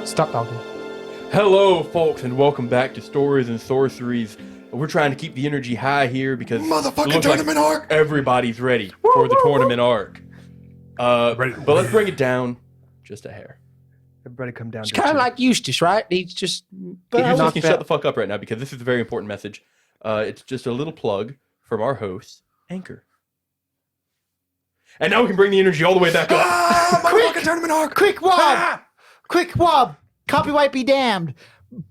Stop talking. Hello, folks, and welcome back to Stories and Sorceries. We're trying to keep the energy high here because Motherfucking tournament arc! Everybody's ready for the tournament arc. But let's bring it down just a hair. Everybody come down. It's kind of like Eustace, right? He's just. But you can shut the fuck up right now because this is a very important message. It's just a little plug from our host, Anchor. And now we can bring the energy all the way back up. Motherfucking tournament arc! Quick, Wob! Quick, Wob! Copyright be damned.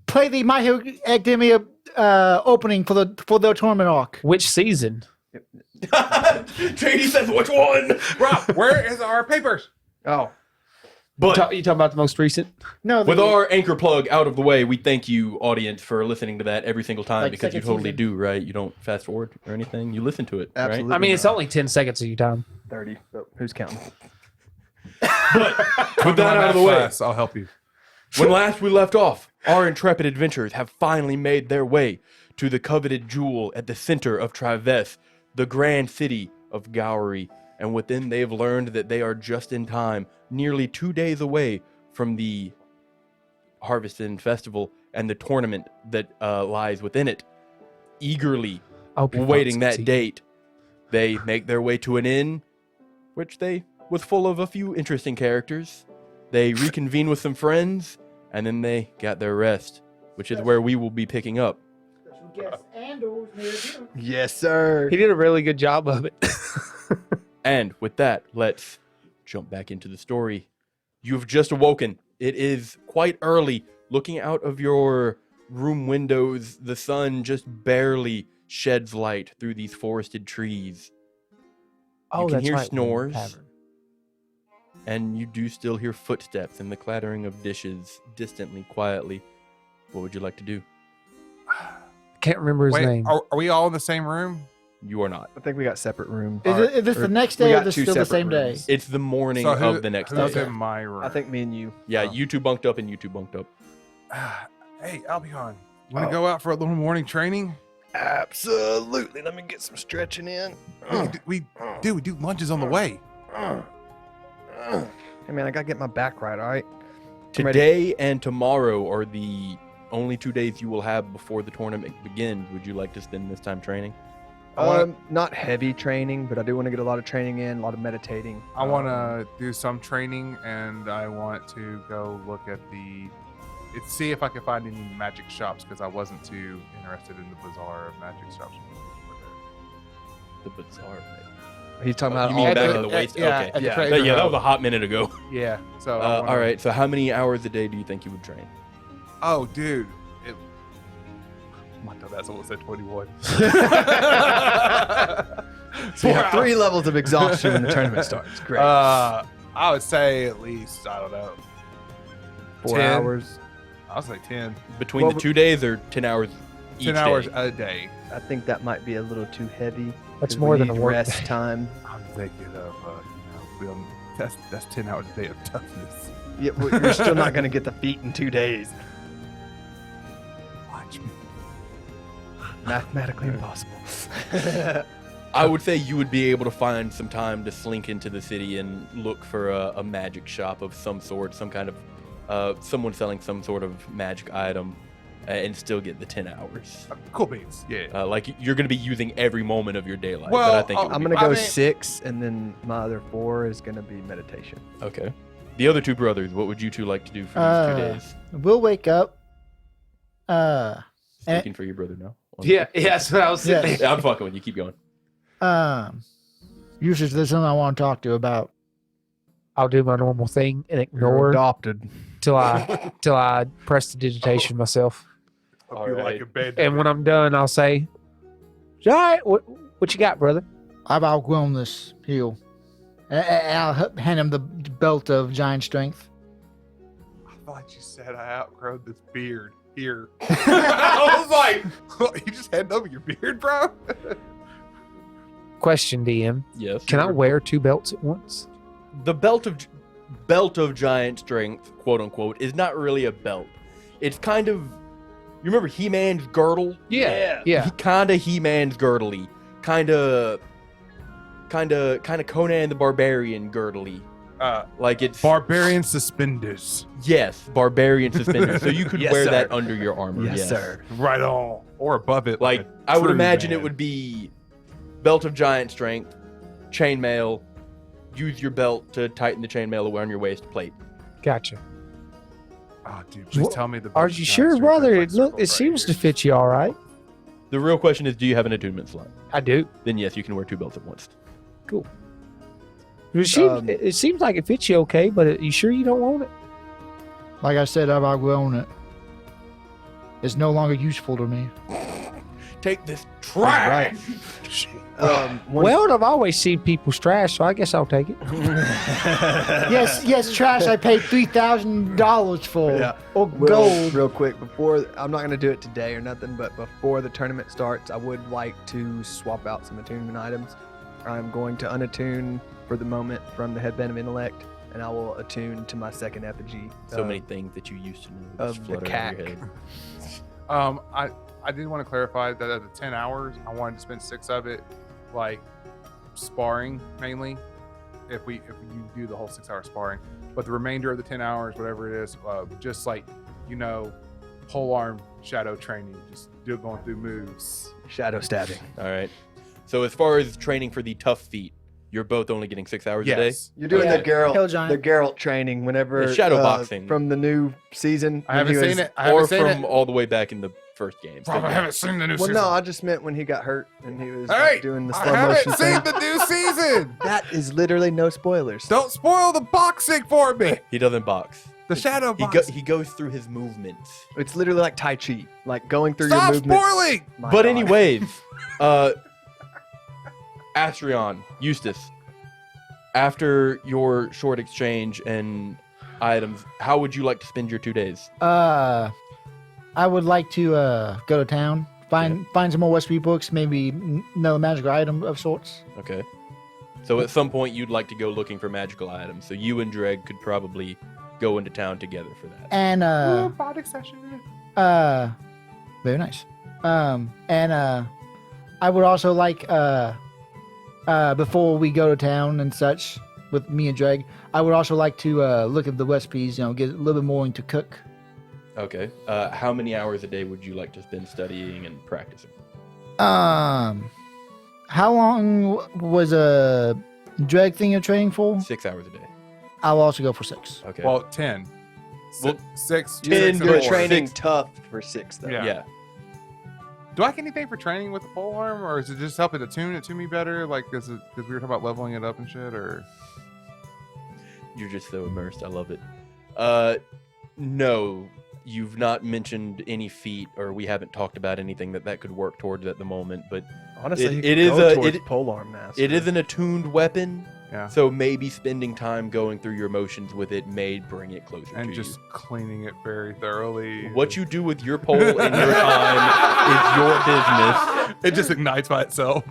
Play the My Hero Academia opening for the tournament arc. Which season? JD says which one? Rob, where is our papers? Oh. But You talking about the most recent? No, with our Anchor plug out of the way, we thank you, audience, for listening to that every single time Like because you second totally season. do, right? You don't fast forward or anything. You listen to it, Absolutely. right? I mean, it's only 10 seconds of your time. 30. But who's counting? But with that out of the way, I'll help you. when last we left off, our intrepid adventurers have finally made their way to the coveted jewel at the center of Traves, the grand city of Gowry. And within, they've learned that they are just in time, nearly 2 days away from the Harvest Inn Festival and the tournament that lies within it. Eagerly awaiting that date, they make their way to an inn, which was full of a few interesting characters. They reconvene with some friends, and then they got their rest, which is where we will be picking up. Yes, sir. He did a really good job of it. And with that, let's jump back into the story. You've just awoken. It is quite early. Looking out of your room windows, the sun just barely sheds light through these forested trees. You can hear snores, and you do still hear footsteps and the clattering of dishes distantly, quietly. What would you like to do? Can't remember his name. Are we all in the same room? You are not. I think we got separate rooms. Is this the next day or this still the same day? It's the morning of the next Who's day. in my room? I think me and you. Yeah, you two bunked up and you two bunked up. Hey, Albion, want to go out for a little morning training? Absolutely. Let me get some stretching in. We do lunges on the way. Hey, man, I got to get my back right, all right? Today and tomorrow are the only 2 days you will have before the tournament begins. Would you like to spend this time training? Not heavy training, but I do want to get a lot of training in, a lot of meditating. I want to do some training, and I want to go look at see if I can find any magic shops, because I wasn't too interested in the bazaar of magic shops. The bazaar. He's talking about You mean all back the- in the waist? yeah, Okay. at the Yeah, Trader that was Joe's. a hot minute ago. Yeah. So All right. So how many hours a day do you think you would train? Oh, dude. My dumbass almost said 21. So you have 3 levels of exhaustion when the tournament starts. Great. I would say at least, I don't know, 4 10. hours. I would say 10. Between Well, the 2 days or 10 hours each 10 hours day? a day. I think that might be a little too heavy. That's 'cause more we than a need work rest day. time. I'm thinking of, that's 10 hours a day of toughness. Yeah, well, you're still not going to get the feat in 2 days. Watch me. Mathematically impossible. I would say you would be able to find some time to slink into the city and look for a magic shop of some sort, some kind of someone selling some sort of magic item, and still get the 10 hours. Cool beans. Yeah. Like you're going to be using every moment of your daylight. Well, but I think it would I'm be going to go I mean- 6, and then my other 4 is going to be meditation. Okay. The other 2 brothers, what would you two like to do for these 2 days? We'll wake up. Speaking for your brother now. Yeah, that's what I was Yeah. thinking. Yeah, I'm fucking with you. Keep going. Usually there's something I want to talk to you about. I'll do my normal thing and You're ignore adopted. till I press the digitation myself. Hope you like a bed. And when I'm done, I'll say, "All right, what you got, brother?" I've outgrown this heal. And I'll hand him the belt of giant strength. thought you said I outgrown this beard here. I was like, you just handed over your beard, bro? Question, DM. Yes. Can I wear 2 belts at once? The belt of giant strength, quote unquote, is not really a belt. It's kind of, you remember He-Man's girdle? Yeah. Kinda He-Man's girdly. Kinda Conan the Barbarian girdly. Like it's Barbarian suspenders. yes, barbarian suspenders. So you could Yes, wear sir. that under your armor. Yes, sir. Right on. Or above it. Like a I would true imagine man. it would be belt of giant strength, chainmail. Use your belt to tighten the chainmail around your waist plate. Gotcha. Oh, dude, please tell me the. Are belt you of sure, giant brother? strength It has, like, look. It circles seems to right fit you all right. The real question is, do you have an attunement slot? I do. Then yes, you can wear 2 belts at once. It seems like it fits you okay, but you sure you don't want it? Like I said, I've outgrown it. It's no longer useful to me. Take this trash. Well, I've always seen people's trash, so I guess I'll take it. Yes, trash. I paid $3,000 for, Yeah. or Will, gold. real quick, before I'm not going to do it today or nothing, but before the tournament starts, I would like to swap out some attunement items. I'm going to unattune for the moment from the headband of intellect, and I will attune to my second effigy. So many things that you used to know just of the flutter out of your cack. head. I did want to clarify that of the 10 hours, I wanted to spend 6 of it, like sparring mainly. If you do the whole 6-hour sparring, but the remainder of the 10 hours, whatever it is, just like pole arm shadow training, just going through moves. Shadow stabbing. All right. So as far as training for the tough feat, you're both only getting 6 hours a day. Yes, You're doing Yeah. the Geralt, Hill Giant. the Geralt training whenever The shadow boxing. from the new season. I when he haven't was- seen it. I Or haven't seen from it. all the way back in the first game. So, Probably yeah. haven't seen the new Well, season. no, I just meant when he got hurt and he was Hey, doing the I slow haven't motion seen thing. the new season. That is literally no spoilers. Don't spoil the boxing for me. He doesn't box. The shadow He, boxing. he goes through his movements. It's literally like Tai Chi, like going through Stop your movements. spoiling. My But God. anyways, Astrion, Eustace, after your short exchange and items, how would you like to spend your 2 days? I would like to go to town, find some more Westby books, maybe another magical item of sorts. Okay. So at some point you'd like to go looking for magical items. So you and Dreg could probably go into town together for that. And Body session. very nice. I would also like before we go to town and such with me and Dreg, I would also like to look at the recipes, get a little bit more into cook. Okay. How many hours a day would you like to spend studying and practicing? How long was a Dreg thing you're training for? 6 hours a day. I'll also go for 6. Okay. Well, 10. Well, 6. 10 six You're and good four. training Six. tough for 6 though. Yeah. yeah. Do I get anything for training with the pole arm, or is it just helping to tune it to me better? Like, because we were talking about leveling it up and shit, or You're just so immersed. I love it. No, you've not mentioned any feat, or we haven't talked about anything that could work towards at the moment. But Honestly, It- you it could is go a- towards it- polearm master. it is an attuned weapon, yeah, so maybe spending time going through your motions with it may bring it closer and to just you. cleaning it very thoroughly. What you do with your pole in your time is your business. It just ignites by itself.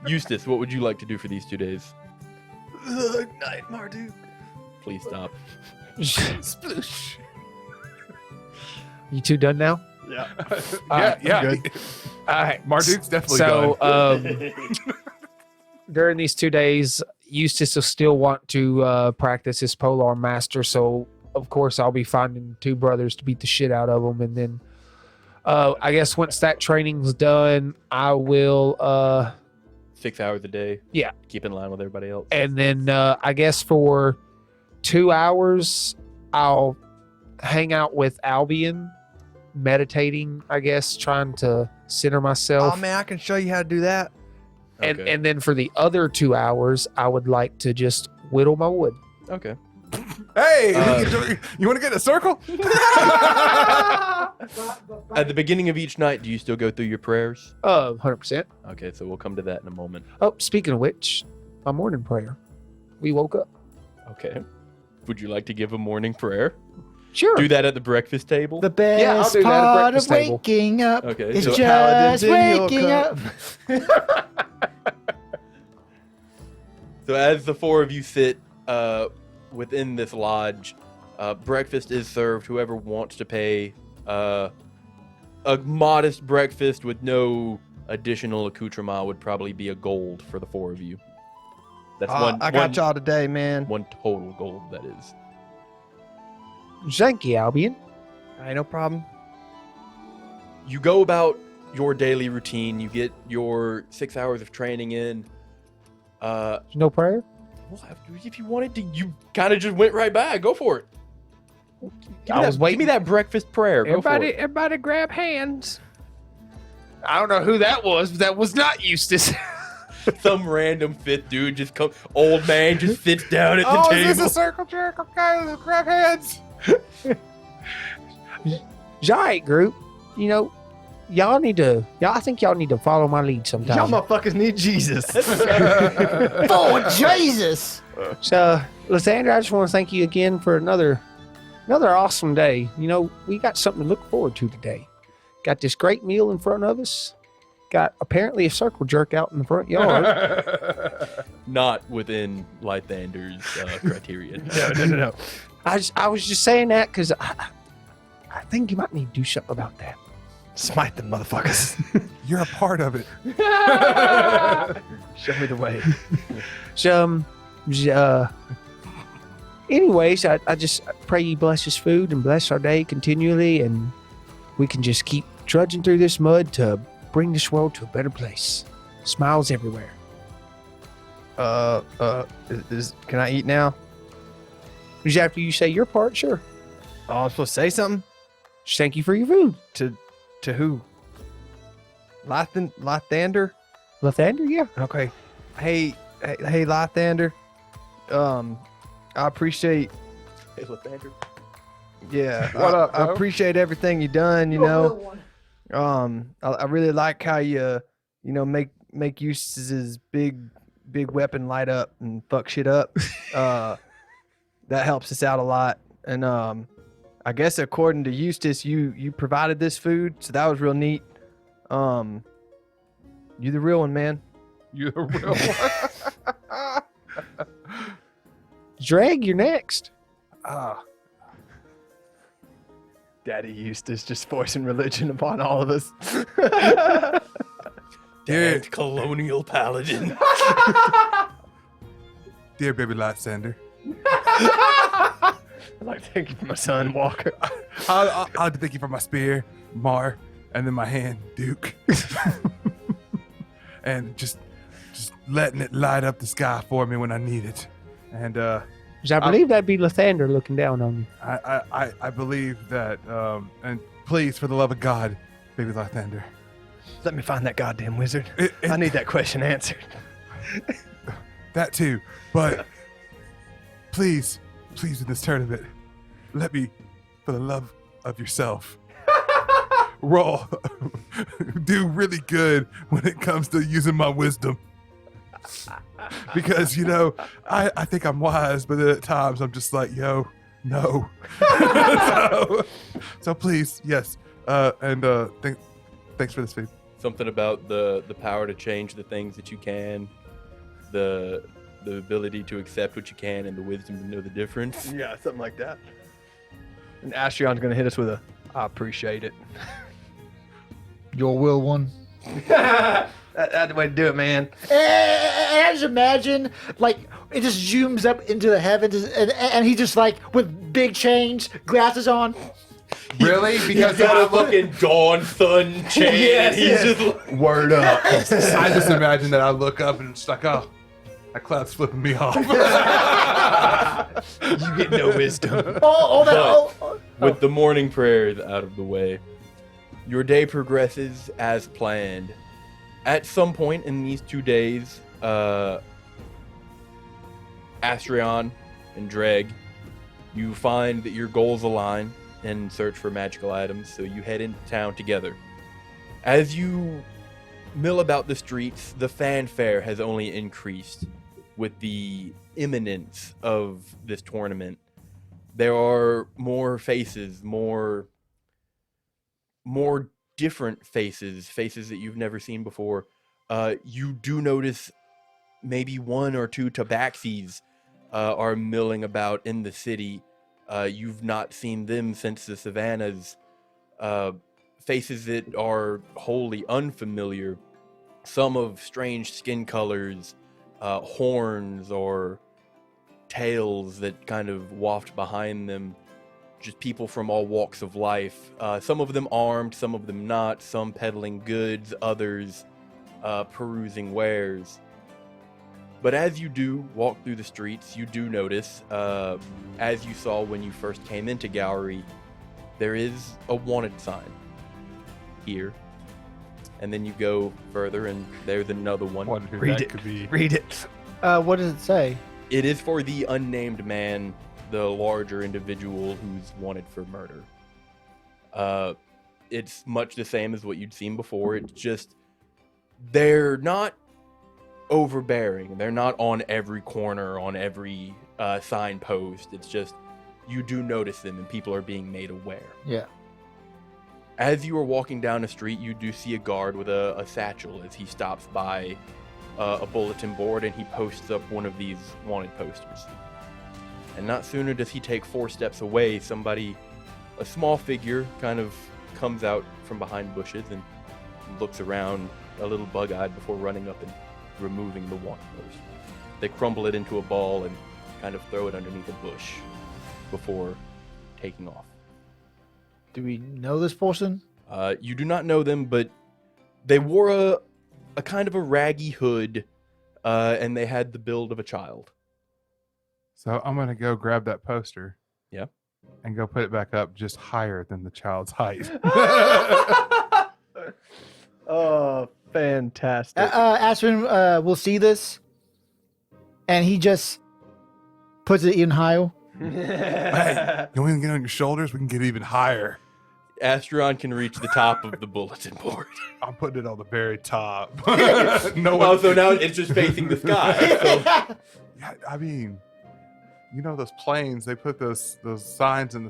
Eustace, what would you like to do for these 2 days? Night Marduk. Please stop. Sploosh. You 2 done now? Yeah. Yeah. good. All right. Marduk's definitely So, done. during these 2 days, Eustace will still want to practice his polearm master. So, of course, I'll be finding 2 brothers to beat the shit out of them. And then, I guess once that training's done, I will, 6 hours a day. Yeah. Keep in line with everybody else. and then I guess for 2 hours, I'll hang out with Albion, meditating, I guess, trying to center myself. Oh man, I can show you how to do that. Okay. And then for the other 2 hours, I would like to just whittle my wood. Okay. Hey, Uh, you want to get in a circle? At the beginning of each night, do you still go through your prayers? 100%. Okay, so we'll come to that in a moment. Oh, speaking of which, my morning prayer. We woke up. Okay. Would you like to give a morning prayer? Sure. Do that at the breakfast table. The Yeah, I'll best do that at part of breakfast table. waking up Okay, is so just Paladins in your waking up. So as the four of you sit within this lodge, breakfast is served. Whoever wants to pay a modest breakfast with no additional accoutrement would probably be a gold for the four of you. That's I got y'all today, man. one total gold, that is. Thank you, Albion. Ain't no problem. You go about your daily routine. You get your 6 hours of training in. No prayer? Well, if you wanted to, you kind of just went right back. Go for it. Give me that breakfast prayer. Go for it. Everybody grab hands. I don't know who that was, but that was not Eustace. Some random fifth dude just comes. Old man just sits down at the Oh, table. is this a circle jerk? Okay, let's grab hands. Giant group, you know, I think y'all need to follow my lead sometime. Y'all motherfuckers need Jesus. Oh, Jesus! So, Lysandra, I just want to thank you again for another awesome day. You know, we got something to look forward to today. Got this great meal in front of us. Got apparently a circle jerk out in the front yard. Not within Lythander's criteria. No. I was just saying that because I think you might need to do something about that. Smite them motherfuckers. You're a part of it. Show me the way. So, anyways, I just pray you bless this food and bless our day continually, and we can just keep trudging through this mud to bring this world to a better place. Smiles everywhere. Can I eat now? Just after you say your part, sure. Oh, I'm supposed to say something? Just thank you for your food. To who? Lythander? Lathander, yeah. Okay. Hey, Lythander. I appreciate. Hey, Lythander. Yeah. What up, I bro? appreciate everything you done. You know. I really like how you make Eustace's big weapon light up and fuck shit up. That helps us out a lot. And I guess according to Eustace, you provided this food, so that was real neat. You the real one, man. You're the real one. Drag, you're next. Daddy Eustace just forcing religion upon all of us. Dear colonial paladin. Dear baby Lysander, I'd like to thank you for my son, Walker. I'll thank you for my spear, Mar, and then my hand, Duke. And just letting it light up the sky for me when I need it. And 'Cause I believe that'd be Lathander looking down on you. I believe that, and please, for the love of God, baby Lythander. Let me find that goddamn wizard. It- I need that question answered. That too, but please in this tournament, let me, for the love of yourself, roll, do really good when it comes to using my wisdom. Because, you know, I think I'm wise, but then at times I'm just like, yo, no. so please, yes, and thanks for this feed. Something about the power to change the things that you can, the ability to accept what you can, and the wisdom to know the difference. Yeah, something like that. And Astrion's gonna hit us with I appreciate it. Your will one. That's the way to do it, man. And I just imagine, like, it just zooms up into the heavens, and he just, like, with big chains, glasses on. Really? Because He's got a fucking dawn sun chain. Yes, He's yes. just Word up. I just imagine that I look up and it's like, oh, that cloud's flipping me off. You get no wisdom. with the morning prayers out of the way, your day progresses as planned. At some point in these 2 days, Astrion and Dreg, you find that your goals align in search for magical items, so you head into town together. As you mill about the streets, the fanfare has only increased with the imminence of this tournament. There are more faces, more different faces that you've never seen before. You do notice maybe one or two tabaxis are milling about in the city. You've not seen them since the savannas. Faces that are wholly unfamiliar. Some of strange skin colors, horns or tails that kind of waft behind them. Just people from all walks of life. Some of them armed, some of them not. Some peddling goods, others perusing wares. But as you do walk through the streets, you do notice, as you saw when you first came into Gowry, there is a wanted sign here. And then you go further, and there's another one. Wonder who Read that it. could be. Read it. What does it say? It is for the unnamed man, the larger individual who's wanted for murder. It's much the same as what you'd seen before. It's just, they're not overbearing. They're not on every corner, on every signpost. It's just, you do notice them, and people are being made aware. Yeah. As you are walking down the street, you do see a guard with a satchel as he stops by a bulletin board, and he posts up one of these wanted posters. And not sooner does he take 4 steps away, a small figure, kind of comes out from behind bushes and looks around a little bug-eyed before running up and removing the wanted poster. They crumble it into a ball and kind of throw it underneath a bush before taking off. Do we know this person? You do not know them, but they wore a kind of a raggy hood, and they had the build of a child. So I'm gonna go grab that poster. Yeah. And go put it back up just higher than the child's height. Oh, fantastic. Ashwin will see this, and he just puts it even higher. Hey, you want to get on your shoulders? We can get even higher. Astron can reach the top of the bulletin board. I'm putting it on the very top. No, well, so now it's just facing the sky. So. Yeah, I mean, you know those planes? They put those signs in the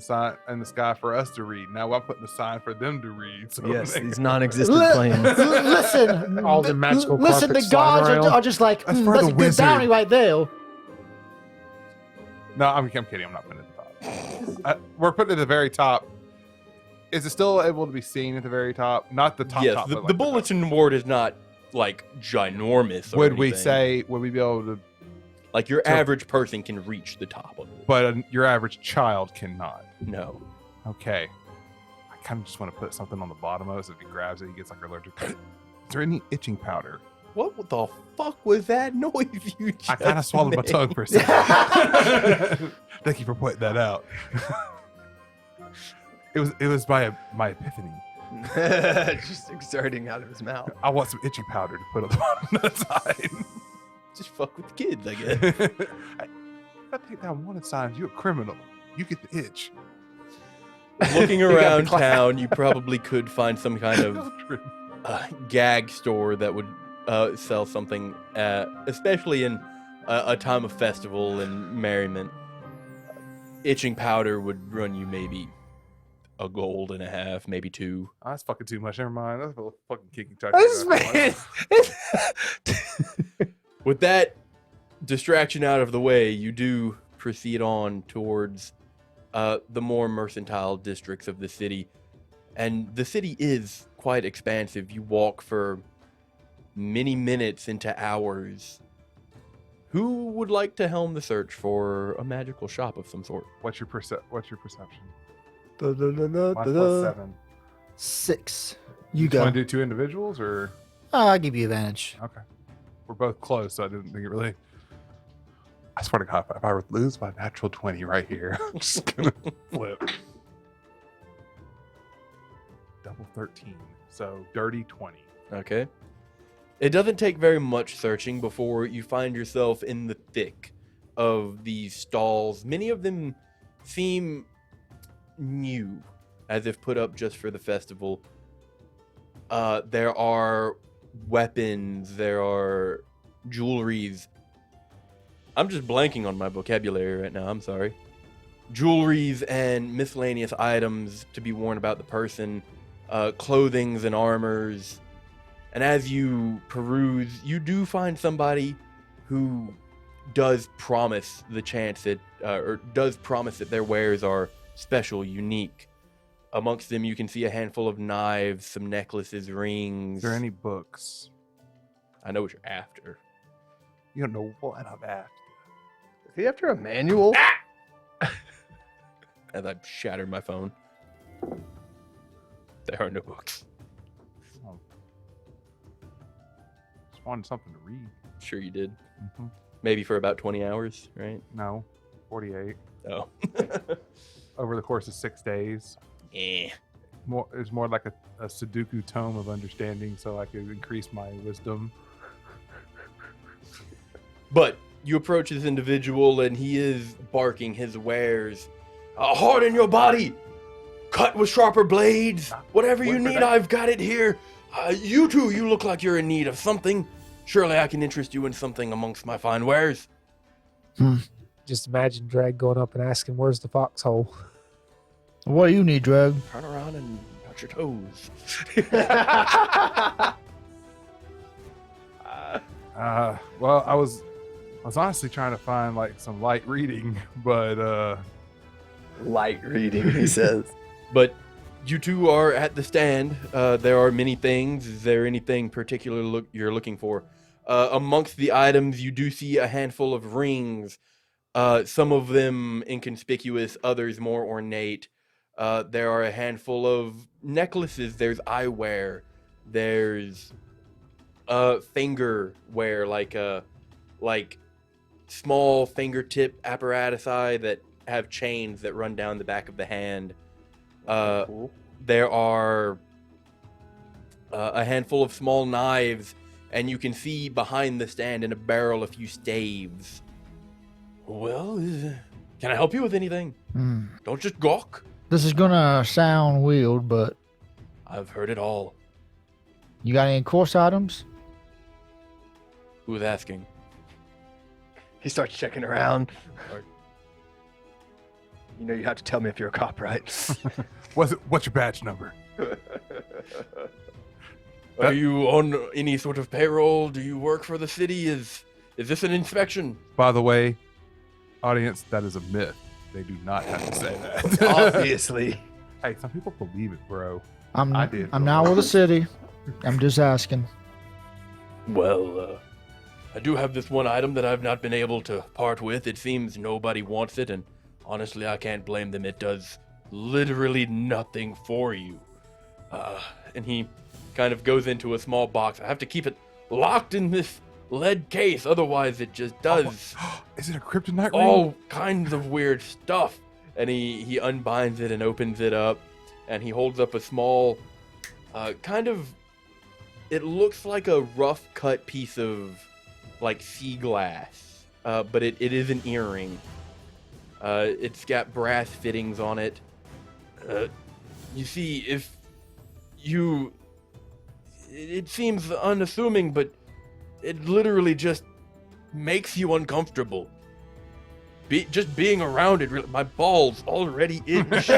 sky for us to read. Now I'm putting the sign for them to read. So Yes, they- these non-existent planes. Listen, All the magical listen. The carpets sliding gods around. are just like, That's for that's the a good wizard." bounty right there. No, I'm kidding. I'm not putting it at the top. We're putting it at the very top. Is it still able to be seen at the very top? Not the top. Yes, top, the but like bulletin board is not like ginormous. top. Or Would we anything. say? Would we be able to? like your so- average person can reach the top of it? But your average child cannot. No. Okay. I kind of just want to put something on the bottom of it so if he grabs it, he gets like allergic. Is there any itching powder? What the fuck was that noise you just I kind of swallowed my made? tongue for a second. Thank you for pointing that out. It was my epiphany. Just exerting out of his mouth. I want some itching powder to put on the bottom of the sign. Just fuck with the kids, I guess. I take down wanted signs. You're a criminal. You get the itch. Looking You got the around class. town, you probably could find some kind of gag store that would sell something, especially in a time of festival and merriment. Itching powder would run you maybe $1.50, maybe $2. Oh, that's fucking too much. Never mind. That's a little fucking kicking touch. This man. With that distraction out of the way, you do proceed on towards the more mercantile districts of the city. And the city is quite expansive. You walk for many minutes into hours. Who would like to helm the search for a magical shop of some sort? What's your perception? Mine's plus 7. 6. You You go. want to do 2 individuals or? I'll give you advantage. Okay. We're both close, so I didn't think it really. I swear to God, if I would lose my natural 20 right here, I'm just gonna flip. Double 13, so dirty 20. Okay. It doesn't take very much searching before you find yourself in the thick of these stalls. Many of them seem new, as if put up just for the festival. There are weapons, there are jewelries. I'm just blanking on my vocabulary right now, I'm sorry. jewelries and miscellaneous items to be worn about the person, clothings and armors. And as you peruse, you do find somebody who does promise the chance that, or does promise that their wares are special, unique. Amongst them, you can see a handful of knives, some necklaces, rings. Is there any books? I know what you're after. You don't know what I'm after. Is he after a manual? As I shattered my phone. There are no books. Just wanted something to read. Sure you did. Mm-hmm. Maybe for about 20 hours, right? No, 48 Oh. over the course of 6 days. Eh. It's more like a Sudoku tome of understanding, so I could increase my wisdom. But you approach this individual and he is barking his wares. Harden your body! Cut with sharper blades! Whatever you Wait for need, that. I've got it here. You two, you look like you're in need of something. Surely I can interest you in something amongst my fine wares. Just imagine Drag going up and asking, "Where's the foxhole?" What do you need, Drug? Turn around and touch your toes. Well, I was honestly trying to find like some light reading, but Light reading, he says. But you two are at the stand. There are many things. Is there anything particular you're looking for? Amongst the items, you do see a handful of rings. Some of them inconspicuous, others more ornate. There are a handful of necklaces. There's eyewear. There's finger wear, like small fingertip apparatusi that have chains that run down the back of the hand. Cool. There are a handful of small knives, and you can see behind the stand in a barrel a few staves. Well, can I help you with anything? Don't just gawk. This is gonna sound weird, but I've heard it all. you got any course items? Who's asking? He starts checking around. Or- You know, you have to tell me if you're a cop, right? what's your badge number? Are you on any sort of payroll? Do you work for the city? Is this an inspection? By the way, audience, that is a myth. They do not have to say that. Obviously. Hey, some people believe it, bro. I'm I did. not with the city. I'm just asking. Well, I do have this one item that I've not been able to part with. It seems nobody wants it, and honestly, I can't blame them. It does literally nothing for you. And he kind of goes into a small box. I have to keep it locked in this lead case, otherwise it just does Is it a kryptonite ring? all kinds of weird stuff. And he unbinds it and opens it up, and he holds up a small, it looks like a rough cut piece of like sea glass, but it is an earring. It's got brass fittings on it. You see, it seems unassuming, but it literally just makes you uncomfortable. Just being around it, my balls already itch.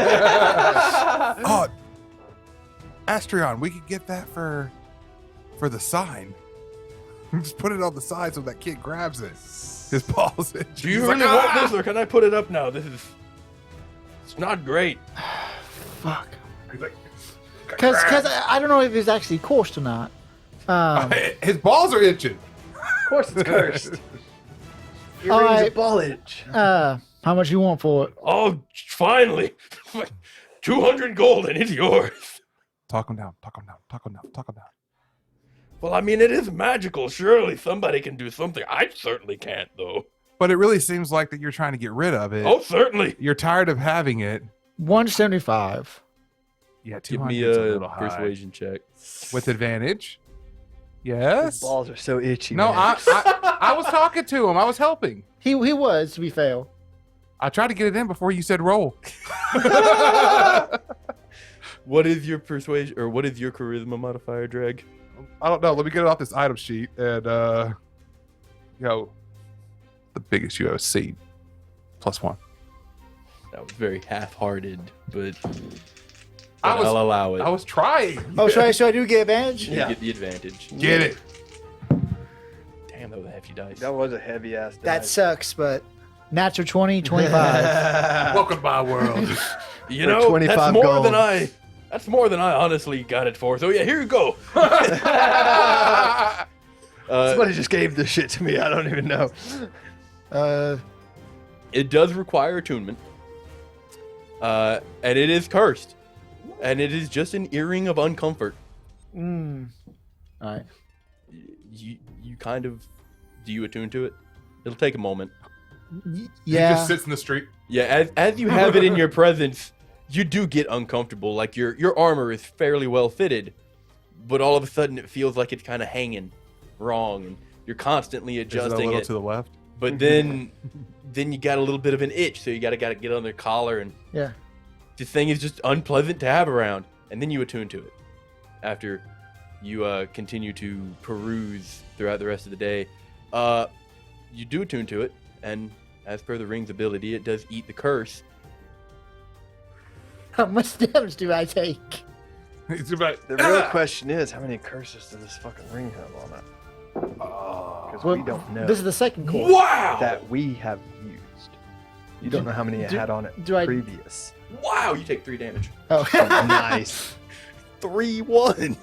Oh, Astrion, we could get that for the sign. Just put it on the side so that kid grabs it. His balls itch. Do you He's really like, want this, or can I put it up now? It's not great. Fuck. He's like, Because I don't know if it's actually coursed or not. his balls are itching. Of course it's cursed. All Earrings right. of ballage. How much you want for it? Oh, finally! 200 gold and it's yours. Talk him down. Talk him down. Talk him down. Talk him down. Well, I mean, it is magical. Surely somebody can do something. I certainly can't, though. But it really seems like that you're trying to get rid of it. Oh, certainly. You're tired of having it. 175. Yeah, Give me 200's a little high. persuasion check. With advantage. His Yes. balls are so itchy. No, man. I was talking to him. I was helping. He was, to be fair. I tried to get it in before you said roll. What is your persuasion, or what is your charisma modifier, Drag? I don't know. Let me get it off this item sheet. And, the biggest you ever seen. +1. That was very half-hearted, but I was- I'll allow it. I was trying. Oh, so I do get advantage? You Yeah. get the advantage. Get it. Damn, that was a hefty dice. That was a heavy ass. That sucks, but natural 20, 25. Welcome to my world. You For know, 25 that's more gold. than I. That's more than I honestly got it for. So yeah, here you go. Somebody just gave this shit to me. I don't even know. It does require attunement, and it is cursed, and it is just an earring of uncomfort. All right. You kind of do you attune to it? It'll take a moment. He Yeah. just sits in the street. Yeah, as you have it in your presence, you do get uncomfortable. Like your armor is fairly well fitted, but all of a sudden it feels like it's kind of hanging wrong, and you're constantly Is it a adjusting little it. to the left? But then you got a little bit of an itch, so you gotta get on their collar, and Yeah. this thing is just unpleasant to have around. And then you attune to it after you continue to peruse throughout the rest of the day. You do attune to it, and as per the ring's ability, it does eat the curse. How much damage do I take? It's about The real question is, how many curses does this fucking ring have on it? Because we don't know This is the second course. Wow! that we have used. You don't know how many it do- had on it do I- previous. Wow! You take 3 damage. Oh. Nice. 3-1.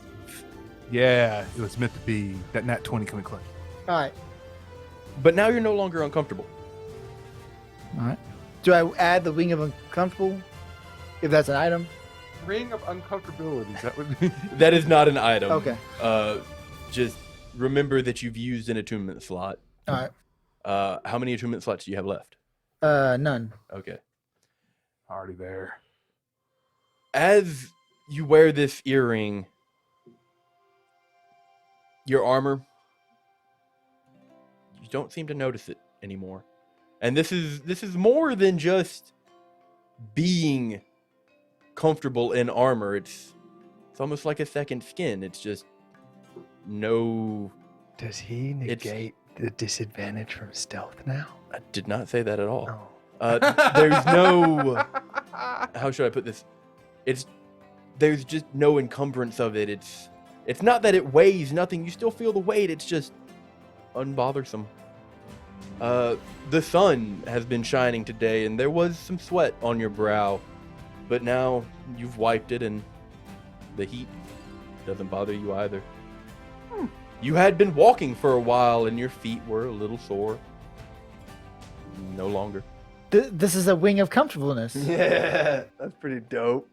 Yeah, it was meant to be that nat 20 coming clutch. All right. But now you're no longer uncomfortable. All right. Do I add the wing of uncomfortable? If that's an item? Ring of uncomfortability. That would be. That is not an item. Okay. Just remember that you've used an attunement slot. All right. How many attunement slots do you have left? None. Okay. Already there. As you wear this earring, your armor, you don't seem to notice it anymore. And this is more than just being comfortable in armor. It's almost like a second skin. It's just no. Does he negate the disadvantage from stealth now? I did not say that at all. No. There's no. How should I put this? There's just no encumbrance of it. It's not that it weighs nothing. You still feel the weight. It's just unbothersome. The sun has been shining today, and there was some sweat on your brow, but now you've wiped it, and the heat doesn't bother you either. You had been walking for a while, and your feet were a little sore. No longer. This is a wing of comfortableness. Yeah, that's pretty dope.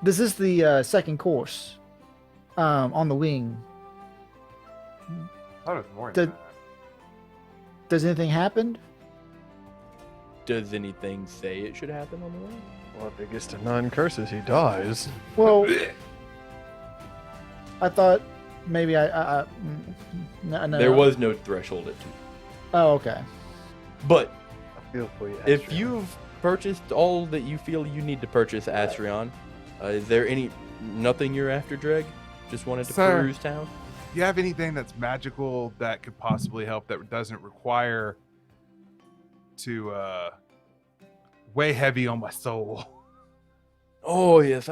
This is the second course on the wing. I thought it was more than The- Does anything happen? Does anything say it should happen on the way? Well, if it gets to 9 curses, he dies. Well, I thought maybe no. There was no threshold at 2. Oh, okay. But I feel for you. if Astrid. you've purchased all that you feel you need to purchase, Astrion, is there nothing you're after, Dreg? Just wanted to Sir. peruse town? Do you have anything that's magical that could possibly help that doesn't require to weigh heavy on my soul? Oh yes,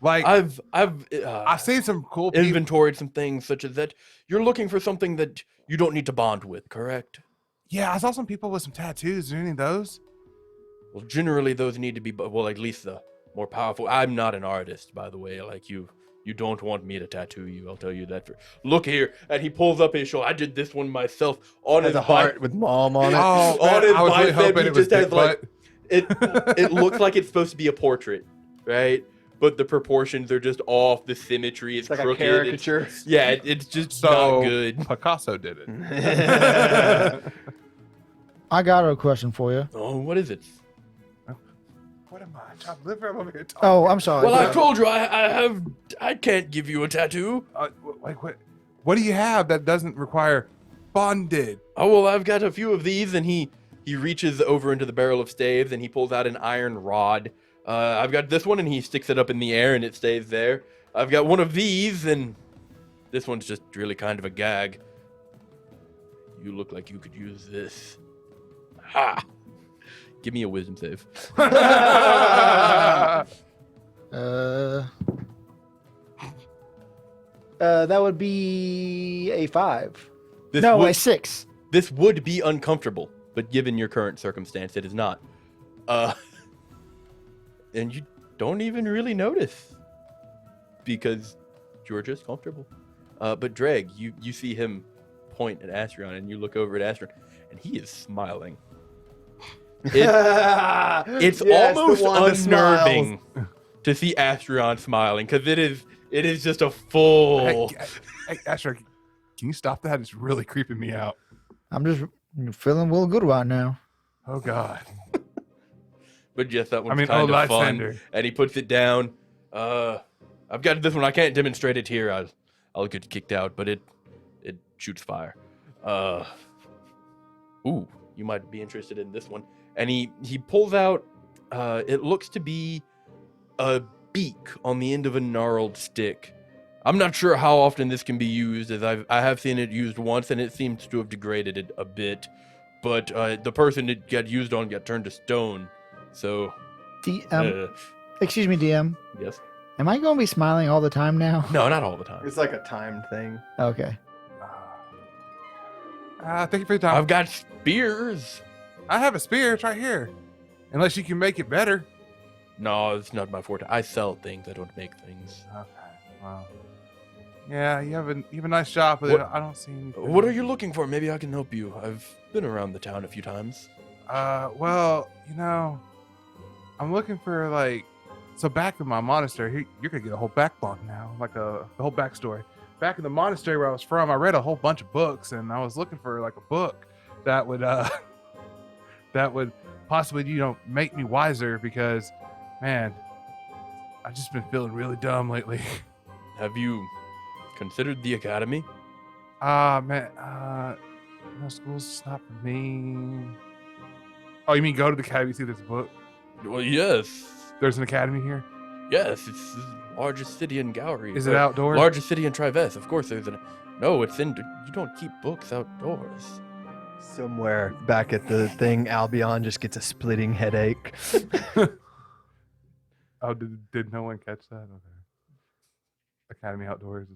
Like I've I've seen some cool people. inventoried some things such as that. You're looking for something that you don't need to bond with, correct? Yeah, I saw some people with some tattoos. Are any of those? Well, generally those need to be, well, at least the more powerful. I'm not an artist, by the way. Like you don't want me to tattoo you. I'll tell you that. Look here, and he pulls up his shoulder. I did this one myself on has his a heart with mom on it. Oh, on man, his I was really bicep, hoping he it was just has dick like butt. it looks like it's supposed to be a portrait, right? But the proportions are just off. The symmetry is It's like crooked. a caricature. It's just So not good. Picasso did it. I got a question for you. Oh, what is it? What am I? John Liver, I'm over here talking. Oh, I'm sorry. Well, I told you I can't give you a tattoo. Like what do you have that doesn't require bonded? Oh well, I've got a few of these, and he reaches over into the barrel of staves and he pulls out an iron rod. I've got this one, and he sticks it up in the air and it stays there. I've got one of these, and this one's just really kind of a gag. You look like you could use this. Ha! Give me a wisdom save. That would be a 5. This No, would, a 6. This would be uncomfortable, but given your current circumstance, it is not. And you don't even really notice because you're just comfortable. But Dreg, you see him point at Astrion, and you look over at Astrion, and he is smiling. It's Yes, the almost one that unnerving to see Astrion smiling because it is just a full. Hey, Asher, can you stop that? It's really creeping me out. I'm just feeling real good right now. Oh God. But yes, that one's I mean, kind of fun. Lysander. And he puts it down. I've got this one. I can't demonstrate it here. I'll get kicked out, but it shoots fire. Ooh, you might be interested in this one. And he pulls out. It looks to be a beak on the end of a gnarled stick. I'm not sure how often this can be used, as I have seen it used once, and it seems to have degraded it a bit. But the person it got used on got turned to stone. So, Excuse me, DM. yes. Am I going to be smiling all the time now? No, not all the time. It's like a timed thing. Okay. Thank you for your time. I've got spears. I have a spear. It's right here. Unless you can make it better. No, it's not my forte. I sell things. I don't make things. Okay. Wow. Yeah, you have a nice shop, but What- I don't see anything. What are you looking for? Maybe I can help you. I've been around the town a few times. Well, I'm looking for so back in my monastery, you're gonna get a whole backbone now, the whole backstory. Back in the monastery where I was from, I read a whole bunch of books, and I was looking for a book that would that would possibly make me wiser because, man, I've just been feeling really dumb lately. Have you considered the academy? Man, no, school's just not for me. Oh, you mean go to the academy, see this book? Well, yes. There's an academy here. Yes, it's the largest city in Gowry. Is it outdoors? Largest city in Triveth. Of course there's No, it's in... You don't keep books outdoors. Somewhere back at the thing, Albion just gets a splitting headache. Oh, did no one catch that? Okay. Academy outdoors.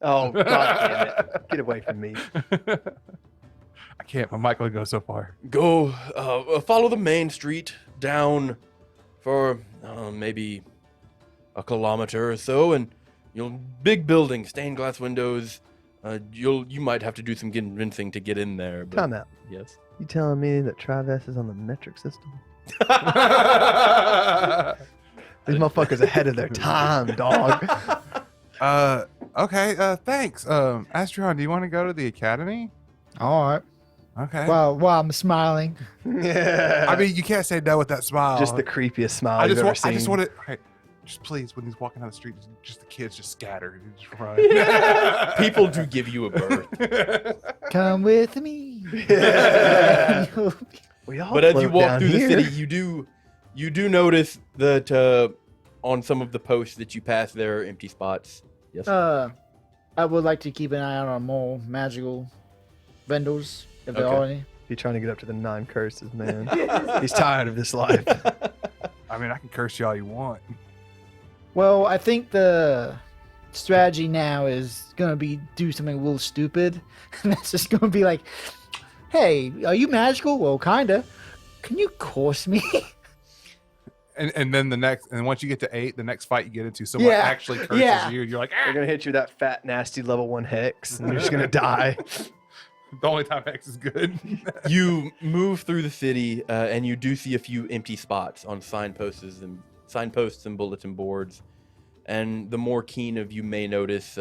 Oh, God damn it. Get away from me. I can't. My mic only goes so far. Go, follow the main street down for maybe a kilometer or so, and big building, stained glass windows. You might have to do some convincing to get in there. But, Time out. Yes. You telling me that Triveth is on the metric system? These motherfuckers ahead of their time, dog. Okay. Thanks. Astrion, do you want to go to the academy? All right. Okay. While I'm smiling. Yeah. I mean, you can't say no with that smile. Just the creepiest smile I you've just ever want. seen. I just want it. Hey, just please, when he's walking down the street, just the kids just scatter and just run. People do give you a berth. Come with me. Yeah. We all But as you float walk down through here. the city, you do notice that on some of the posts that you pass, there are empty spots. Yes. I would like to keep an eye out on more magical vendors, if there Okay. are any. He's trying to get up to the 9 curses, man. He's tired of this life. I mean, I can curse you all you want. Well, I think the strategy now is gonna be do something a little stupid. And that's just gonna be like, hey, are you magical? Well, kinda. Can you curse me? And then once you get to 8, the next fight you get into, someone Yeah, actually curses yeah. you. You're like, They're going to hit you with that fat, nasty level 1 hex, and you're just going to die. the only time X is good. You move through the city, and you do see a few empty spots on signposts and bulletin boards. And the more keen of you may notice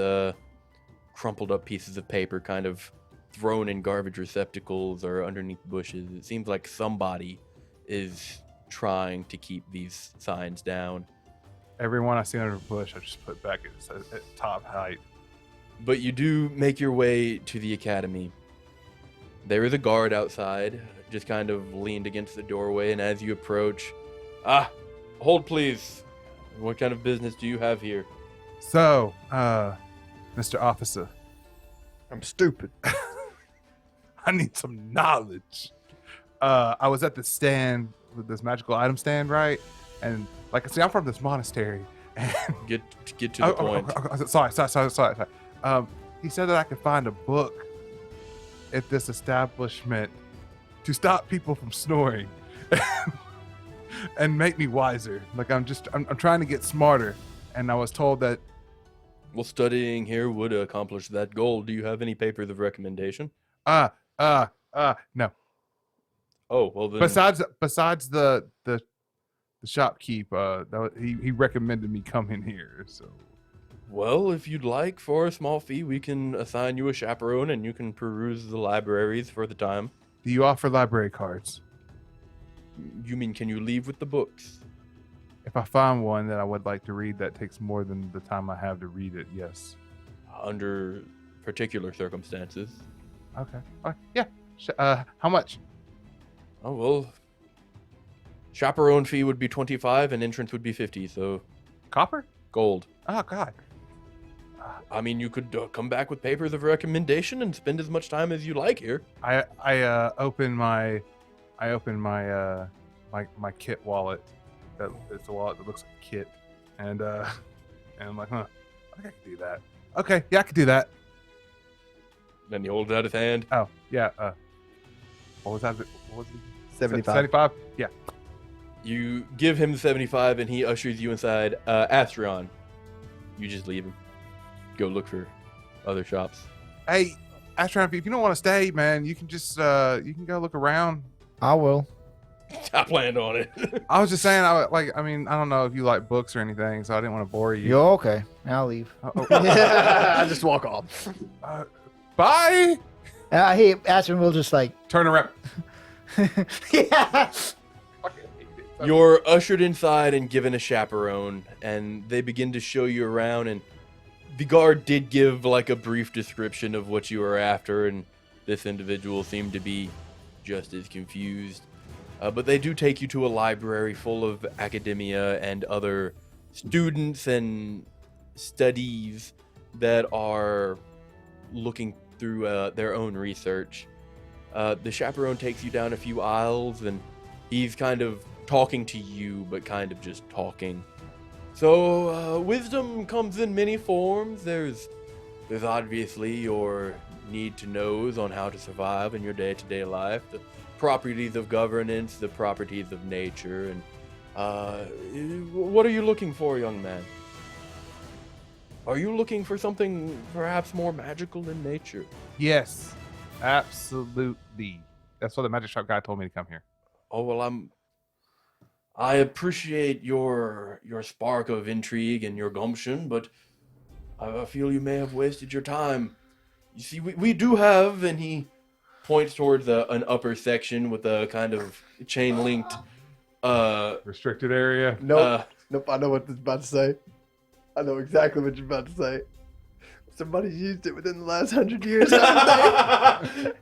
crumpled up pieces of paper kind of thrown in garbage receptacles or underneath bushes. It seems like somebody is trying to keep these signs down. Everyone I see under a bush, I just put back at top height. But you do make your way to the academy. There is a guard outside, just kind of leaned against the doorway, and as you approach, hold please. What kind of business do you have here? So, Mr. Officer, I'm stupid. I need some knowledge. I was at the stand with this magical item stand, right? And like I say, I'm from this monastery. And Get to the point. Sorry. He said that I could find a book at this establishment to stop people from snoring and make me wiser. Like I'm trying to get smarter. And I was told that Well, studying here would accomplish that goal. Do you have any papers of recommendation? no. Oh, well then. Besides the shopkeep, he recommended me coming here. So Well, if you'd like, for a small fee, we can assign you a chaperone and you can peruse the libraries for the time. do you offer library cards? You mean, can you leave with the books? If I find one that I would like to read that takes more than the time I have to read it, yes. Under particular circumstances. Okay. All right. Yeah. How much? Oh, well. Chaperone fee would be 25 and entrance would be 50, so Copper? gold. Oh God. I mean, you could come back with papers of recommendation and spend as much time as you like here. I open my my kit wallet. It's a wallet that looks like a kit, and I'm like, huh, I think I could do that. Okay, yeah, I could do that. Then he holds out his hand. Oh yeah. What was that? What was it? 75. 75. Yeah. You give him the 75 and he ushers you inside. Astrion, you just leave him. Go look for other shops. Hey, Astron, if you don't want to stay, man, you can just you can go look around. I will. I planned on it. I was just saying, I don't know if you like books or anything, so I didn't want to bore you. You're okay. I'll leave. I just walk off. Bye. Hey, Astron will just like. Turn around. Yeah. You're ushered inside and given a chaperone, and they begin to show you around. And the guard did give like a brief description of what you were after, and this individual seemed to be just as confused. But they do take you to a library full of academia and other students and studies that are looking through their own research. The chaperone takes you down a few aisles, and he's kind of talking to you, but kind of just talking. So, wisdom comes in many forms. There's obviously your need to knows on how to survive in your day-to-day life, the properties of governance, the properties of nature, and what are you looking for, young man? Are you looking for something perhaps more magical in nature? Yes, absolutely. That's why the magic shop guy told me to come here. Oh, well, I appreciate your spark of intrigue and your gumption, but I feel you may have wasted your time. You see, we do have, and he points towards an upper section with a kind of chain-linked... Restricted area. Nope. Nope, I know what this is about to say. I know exactly what you're about to say. Somebody's used it within the last 100 years, haven't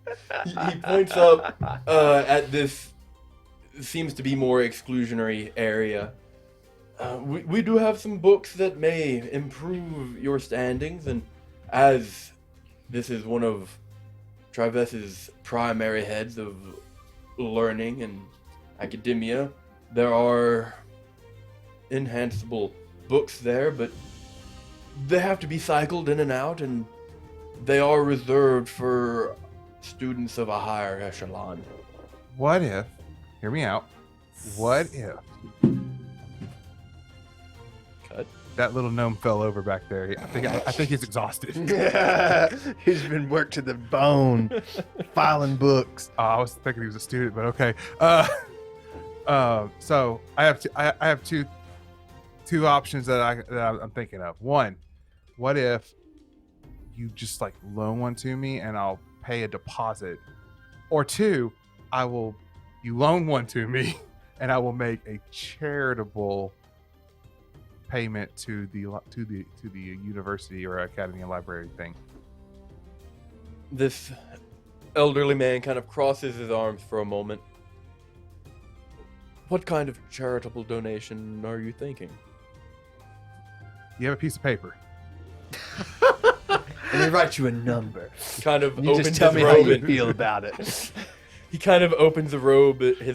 they? He points up at this seems to be more exclusionary area. We do have some books that may improve your standings, and as this is one of Trives's primary heads of learning and academia, there are enhanceable books there, but they have to be cycled in and out, and they are reserved for students of a higher echelon. What if? Hear me out. What if Cut. that little gnome fell over back there? I think he's exhausted. He's been worked to the bone, filing books. I was thinking he was a student, but okay. So I have two options that I'm thinking of. One, what if you just like loan one to me and I'll pay a deposit, or two, you loan one to me and I will make a charitable payment to the university or academy and library thing. This elderly man kind of crosses his arms for a moment. What kind of charitable donation are you thinking? You have a piece of paper. And they write you a number. Kind of You opens just tell his me how robe you and feel about it. he kind of opens his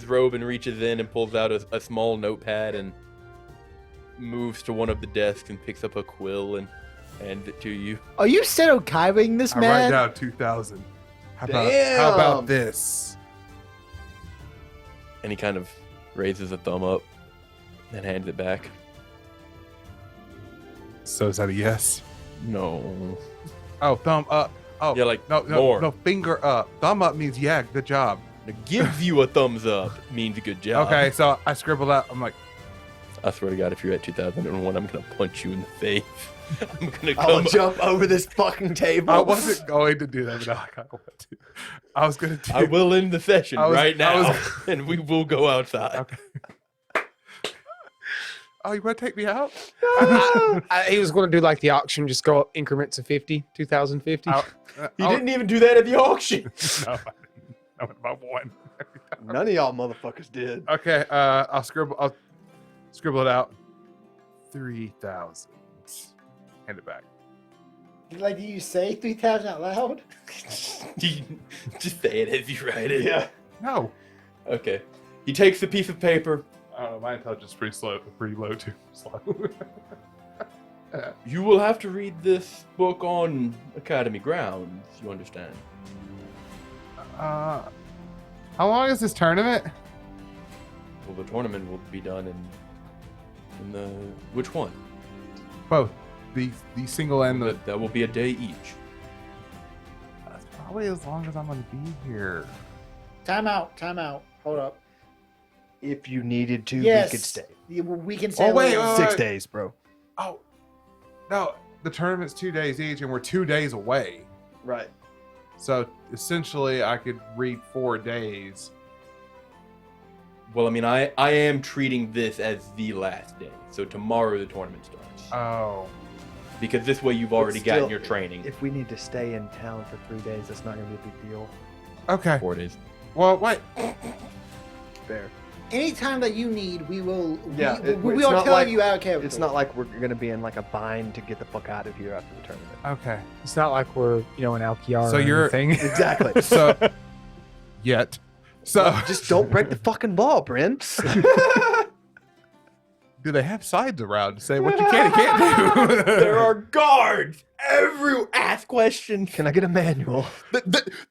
robe and reaches in and pulls out a small notepad and moves to one of the desks and picks up a quill and hands it to you. Are you Seto-Kaiing this I write man? down 2,000. How Damn. about this? And he kind of raises a thumb up and hands it back. So is that a yes? No. Oh, thumb up. Oh, Yeah, like, no, more. no, finger up. Thumb up means yeah, good job. To give you a thumbs up means a good job. Okay, so I scribbled out. I'm like, I swear to God, if you're at 2001, I'm gonna punch you in the face. I'm gonna I'll come. jump over this fucking table. I wasn't going to do that, but now I kind of want to. I was gonna do. I will end the session I was- right I now, was- and we will go outside. Okay. Oh, you want to take me out? He was going to do like the auction, just go up increments of 50, 2050. He didn't even do that at the auction. No, I didn't. I went by one. None of y'all motherfuckers did. Okay, I'll scribble it out. 3,000. Hand it back. Like, do you say 3,000 out loud? Just say it as you write it. Yeah. No. Okay. He takes the piece of paper. I don't know. My intelligence is pretty low too. Slow. You will have to read this book on Academy grounds. You understand? How long is this tournament? Well, the tournament will be done in the which one? Both. The single and the. That will be a day each. That's probably as long as I'm gonna be here. Time out. Hold up. If you needed to, Yes. we could stay. We can say. Oh, wait, later. wait, 6 days, bro. Oh, no. The tournament's 2 days each, and we're 2 days away. Right. So essentially, I could read 4 days. Well, I mean, I am treating this as the last day. So tomorrow the tournament starts. Oh. Because this way you've already still, gotten your training. If we need to stay in town for 3 days, that's not going to be a big deal. Okay. 4 days. Well, wait. Fair. Anytime that you need, we will. Yeah, we it's are not telling like- you out of character. It's not like we're going to be in like a bind to get the fuck out of here after the tournament. Okay. It's not like we're, in Alkiar So or you're- anything. Exactly. So, yet. So, Just don't break the fucking law, Bryn. do they have signs around to say what you can and can't do? There are guards. Ask questions. Can I get a manual?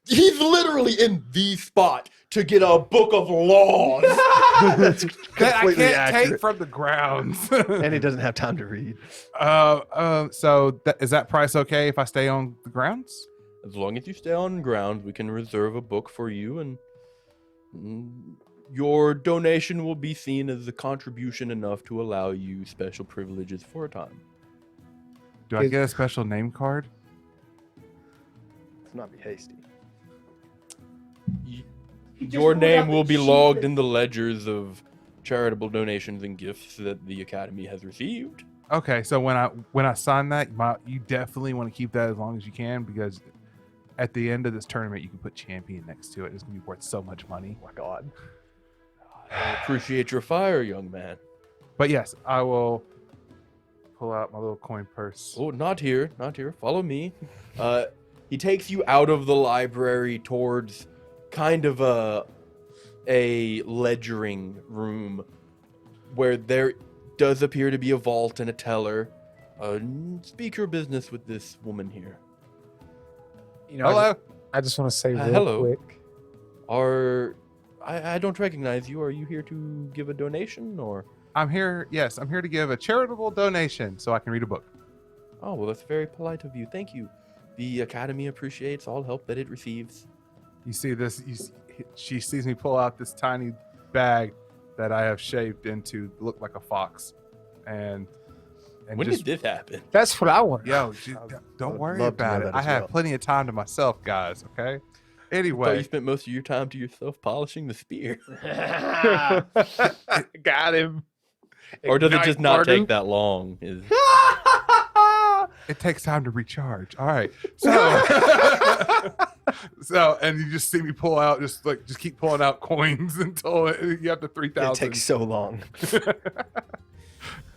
He's literally in the spot to get a book of laws. That's that I completely can't accurate. take from the grounds. And he doesn't have time to read. So is that price okay if I stay on the grounds? As long as you stay on ground, we can reserve a book for you, and your donation will be seen as a contribution enough to allow you special privileges for a time. Do I get a special name card? Let's not be hasty. Your name will be logged in the ledgers of charitable donations and gifts that the Academy has received. Okay, so when I sign that, you definitely want to keep that as long as you can, because at the end of this tournament, you can put champion next to it. It's gonna be worth so much money. Oh my god. I appreciate your fire, young man. But yes, I will pull out my little coin purse. Oh, not here, not here. Follow me. He takes you out of the library towards kind of a ledgering room where there does appear to be a vault and a teller. Speak your business with this woman here. Hello. I just want to say real hello. quick. I don't recognize you. Are you here to give a donation or? I'm here. Yes, I'm here to give a charitable donation so I can read a book. Oh, well, that's very polite of you. Thank you. The Academy appreciates all help that it receives. You see this? She sees me pull out this tiny bag that I have shaped into look like a fox, and When just did this happen? That's what I want. yo, don't would worry love to know about it. that I as have well. plenty of time to myself, guys. Okay. I thought you Anyway, spent most of your time to yourself polishing the spear. Got him. Or does it Ignite just not Martin. take that long? it takes time to recharge. All right. So, and you just see me pull out, just keep pulling out coins until you have to 3,000. It takes so long.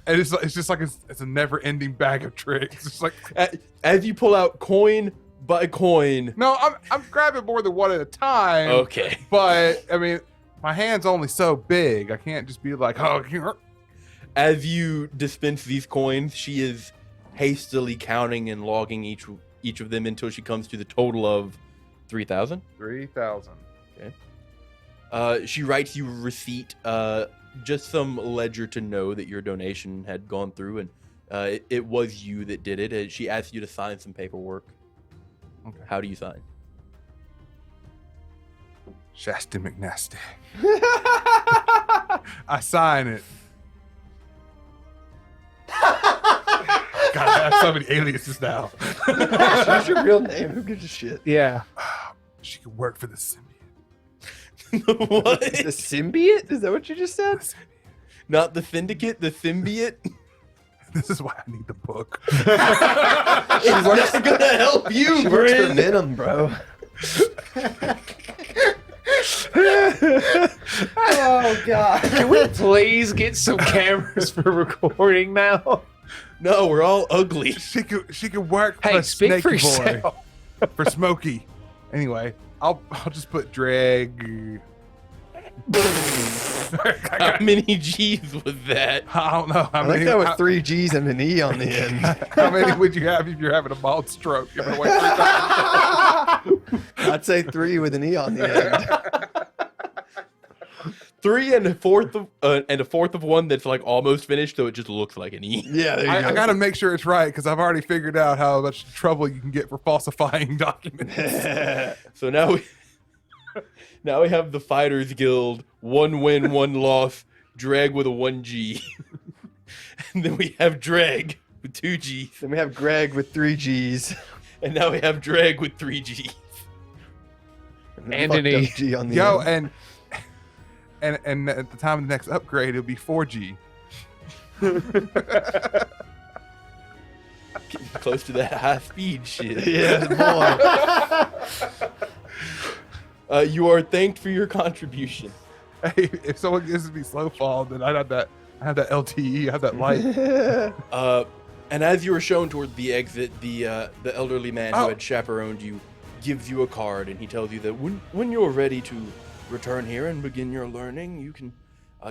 And it's just like it's a never-ending bag of tricks. It's like As you pull out coin by coin. no, I'm grabbing more than one at a time. Okay. But I mean, my hand's only so big. I can't just be like, oh, As you dispense these coins, she is hastily counting and logging each of them until she comes to the total of 3,000. 3,000. She writes you a receipt, just some ledger to know that your donation had gone through, and it was you that did it. And she asked you to sign some paperwork. Okay. How do you sign? Shasta McNasty. I sign it. God, I have so many aliases now. What's your real name? Who gives a shit? Yeah. She could work for the symbiote. What? The symbiote? Is that what you just said? Not the syndicate, the symbiote? This is why I need the book. It's not gonna help you, She works for Bryn. Venom, bro. Oh god. Can we please get some cameras for recording now? No, we're all ugly. She could work Hey, for speak Snakey for Boy, yourself. for Smokey. Anyway, I'll just put drag. How many G's was that? I don't know how I many. think that was how, 3 G's and an E on the end. how many would you have if you're having a mild stroke? You're gonna wait 3 times. I'd say 3 with an E on the end. 3 and a fourth of one that's like almost finished, so it just looks like an E. Yeah, there you go. I gotta make sure it's right because I've already figured out how much trouble you can get for falsifying documents. So now we have the Fighters Guild, 1 win, 1 loss, drag with a 1 G. And then we have drag with 2 G's. Then we have Greg with 3 G's. And now we have drag with 3 G's. And And fucked an E. up G on the Yo, end. and at the time of the next upgrade, it'll be 4G. Getting close to that high speed shit. Yeah, boy. You are thanked for your contribution. Hey, if someone gives me slow fall, then I have that LTE, I have that light. And as you were shown toward the exit, the elderly man who Oh. had chaperoned you gives you a card, and he tells you that when you're ready to return here and begin your learning, you can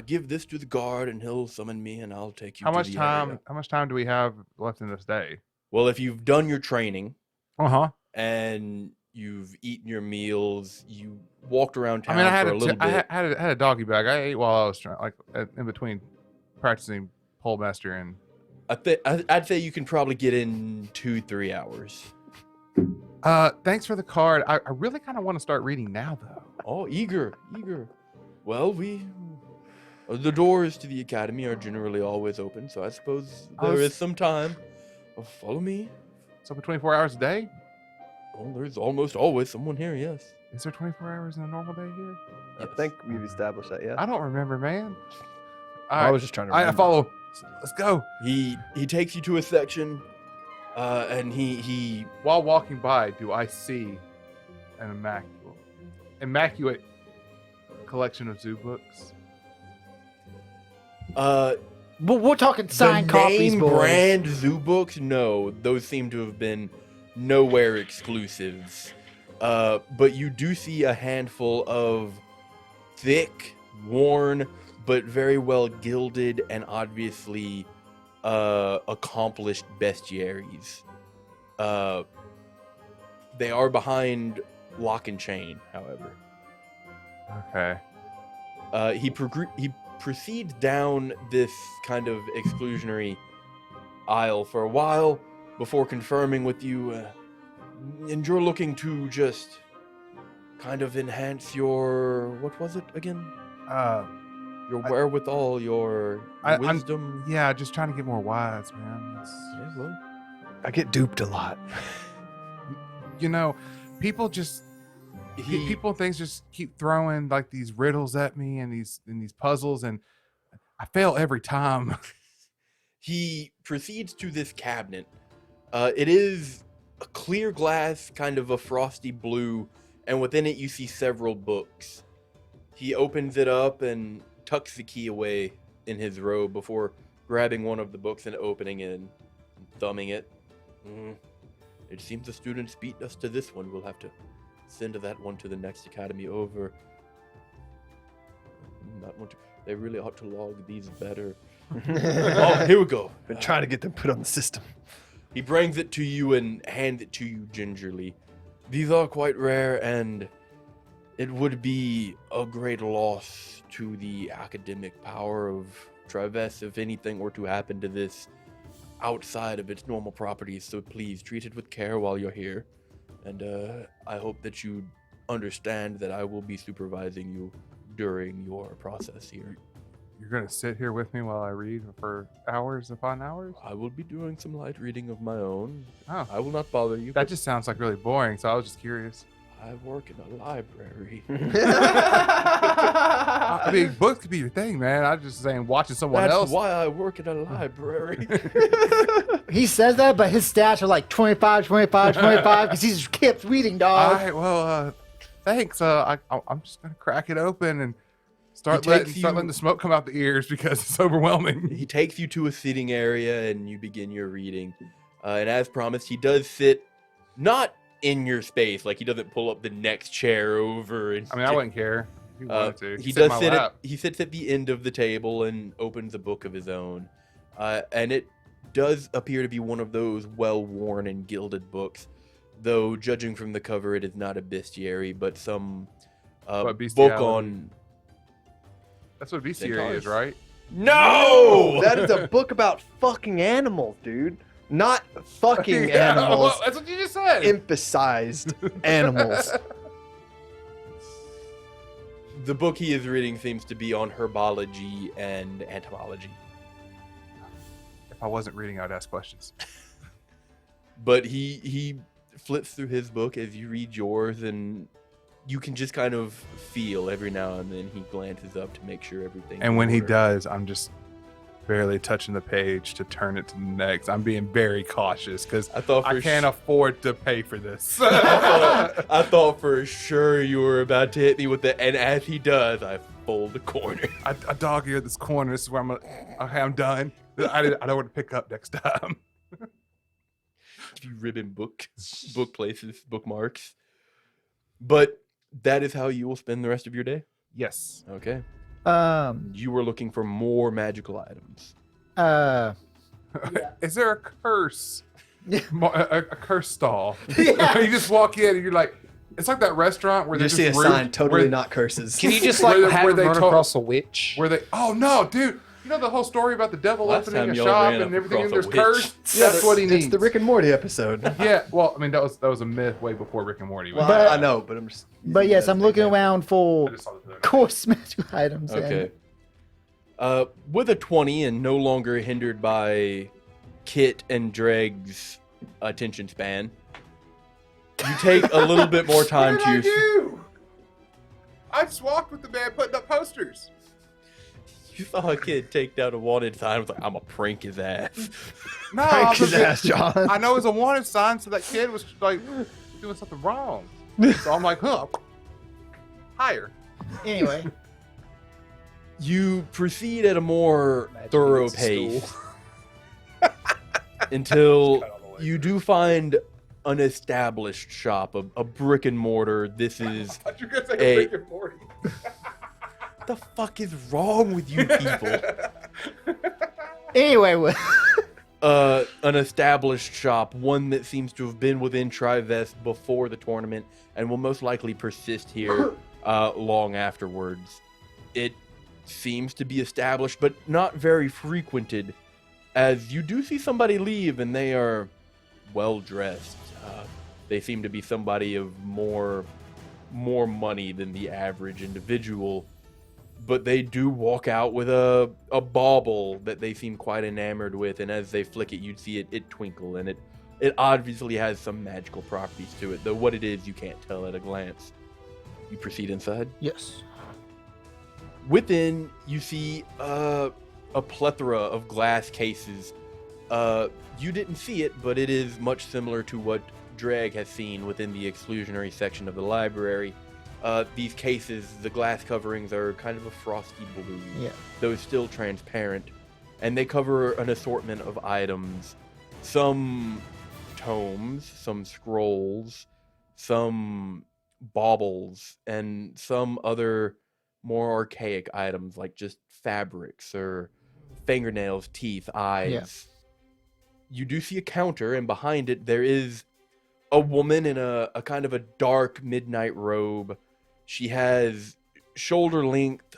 give this to the guard, and he'll summon me, and I'll take you. How to much the time? area. How much time do we have left in this day? Well, if you've done your training Uh-huh. and you've eaten your meals, you walked around town I mean, I had for a little bit. had a doggy bag. I ate while I was trying, like in between practicing pole master and. I'd say you can probably get in 2-3 hours. Thanks for the card. I really kind of want to start reading now, though. Oh, eager. Well, the doors to the academy are generally always open, so I suppose there is some time. Follow me. So for 24 hours a day? Well, there's almost always someone here, yes. Is there 24 hours in a normal day here? I think we've established that, yeah. I don't remember, man. I was just trying to I remember. follow. Let's go. He takes you to a section, and he While walking by, do I see an immaculate collection of zoo books? But we're talking signed the copies, name boys. brand zoo books. No, those seem to have been nowhere exclusives. But you do see a handful of thick, worn, but very well gilded and obviously accomplished bestiaries. They are behind lock and chain, however. Okay. He proceeds down this kind of exclusionary aisle for a while before confirming with you, and you're looking to just kind of enhance your, what was it again? Your wherewithal, your I'm- wisdom. Yeah, just trying to get more wise, man. Yeah, well, I get duped a lot. You know, people just people and things just keep throwing like these riddles at me and these puzzles, and I fail every time. He proceeds to this cabinet. It is a clear glass, kind of a frosty blue, and within it you see several books. He opens it up and tucks the key away in his robe before grabbing one of the books and opening it and thumbing it. It seems the students beat us to this one. We'll have to send that one to the next academy over. That one they really ought to log these better. Oh, here we go. Been trying to get them put on the system. He brings it to you and hands it to you gingerly. These are quite rare, and it would be a great loss to the academic power of Traves if anything were to happen to this outside of its normal properties. So please treat it with care while you're here. And I hope that you understand that I will be supervising you during your process here. You're gonna sit here with me while I read for hours upon hours? I will be doing some light reading of my own. Oh, I will not bother you. that but just sounds like really boring. So I was just curious. I work in a library. I mean, books could be your thing, man. I'm just saying, watching someone That's else. why I work in a library. He says that, but his stats are like 25, 25, 25 because he just kept reading, All dog. right, well, thanks. I'm just gonna crack it open and start He letting takes letting the smoke come out the ears because it's overwhelming. He takes you to a sitting area and you begin your reading. And as promised, he does sit not in your space, like he doesn't pull up the next chair over. And I mean, I wouldn't care if he wanted to. He Sit in does my sit. lap. He sits at the end of the table and opens a book of his own, and it does appear to be one of those well-worn and gilded books. Though, judging from the cover, it is not a bestiary, but some But book bestiality. on. That's what bestiary Centaurs. is, right? No, That is a book about fucking animals, dude. Not fucking Yeah, animals. well, that's what you just said. Emphasized animals. The book he is reading seems to be on herbology and entomology. If I wasn't reading, I'd ask questions. But he flips through his book as you read yours, and you can just kind of feel every now and then he glances up to make sure everything. And when he does, I'm just barely touching the page to turn it to the next. I'm being very cautious because I thought for I can't afford to pay for this. I thought for sure you were about to hit me with it, and as he does, I fold the corner. I dog ear this corner. This is where okay, I'm done. I don't want to pick up next time. You ribbon book places, bookmarks. But that is how you will spend the rest of your day. Yes. Okay. Um, You were looking for more magical items. Is there a curse? Yeah. A curse stall. You just walk in and you're like, it's like that restaurant where You they just see a just sign, root- totally where- not curses. Can you just Where like they- have where him they run told- across a witch? Where they? Oh no, dude! You know the whole story about the devil Last opening time a y'all shop ran and up everything, and across there's a witch. curse. That's what he needs. It's the Rick and Morty episode. Yeah, well, I mean that was a myth way before Rick and Morty. Well, But- I know, but I'm just. but yes, I'm looking around I for just saw the other night. course magical items. and- Okay. With a 20 and no longer hindered by Kit and Dreg's attention span, you take a little bit more time What to did I do? I just walked with the man putting up posters. You saw a kid take down a wanted sign. I was like, I'm gonna prank his ass. No, Prank I'm his just- ass, John. I know it's a wanted sign, so that kid was like doing something wrong. So I'm like, huh, higher. Anyway, You proceed at a more Imagine thorough it's a stool. pace until Cut all the way you through. do find an established shop, a brick and mortar. This I is thought you were gonna say Hey. Rick and Morty. the fuck is wrong with you people? anyway, An established shop, one that seems to have been within Trivest before the tournament and will most likely persist here long afterwards. It seems to be established, but not very frequented, as you do see somebody leave and they are well dressed. They seem to be somebody of more money than the average individual. But they do walk out with a bauble that they seem quite enamored with, and as they flick it, you'd see it twinkle, and it obviously has some magical properties to it, though what it is you can't tell at a glance. You proceed inside. yes. Within, you see a plethora of glass cases. You didn't see it, but it is much similar to what Dreg has seen within the exclusionary section of the library. These cases, the glass coverings are kind of a frosty blue, Yeah. though still transparent. and they cover an assortment of items. Some tomes, some scrolls, some baubles, and some other more archaic items like just fabrics or fingernails, teeth, eyes. You do see a counter, and behind it there is a woman in a kind of a dark midnight robe. She has shoulder length,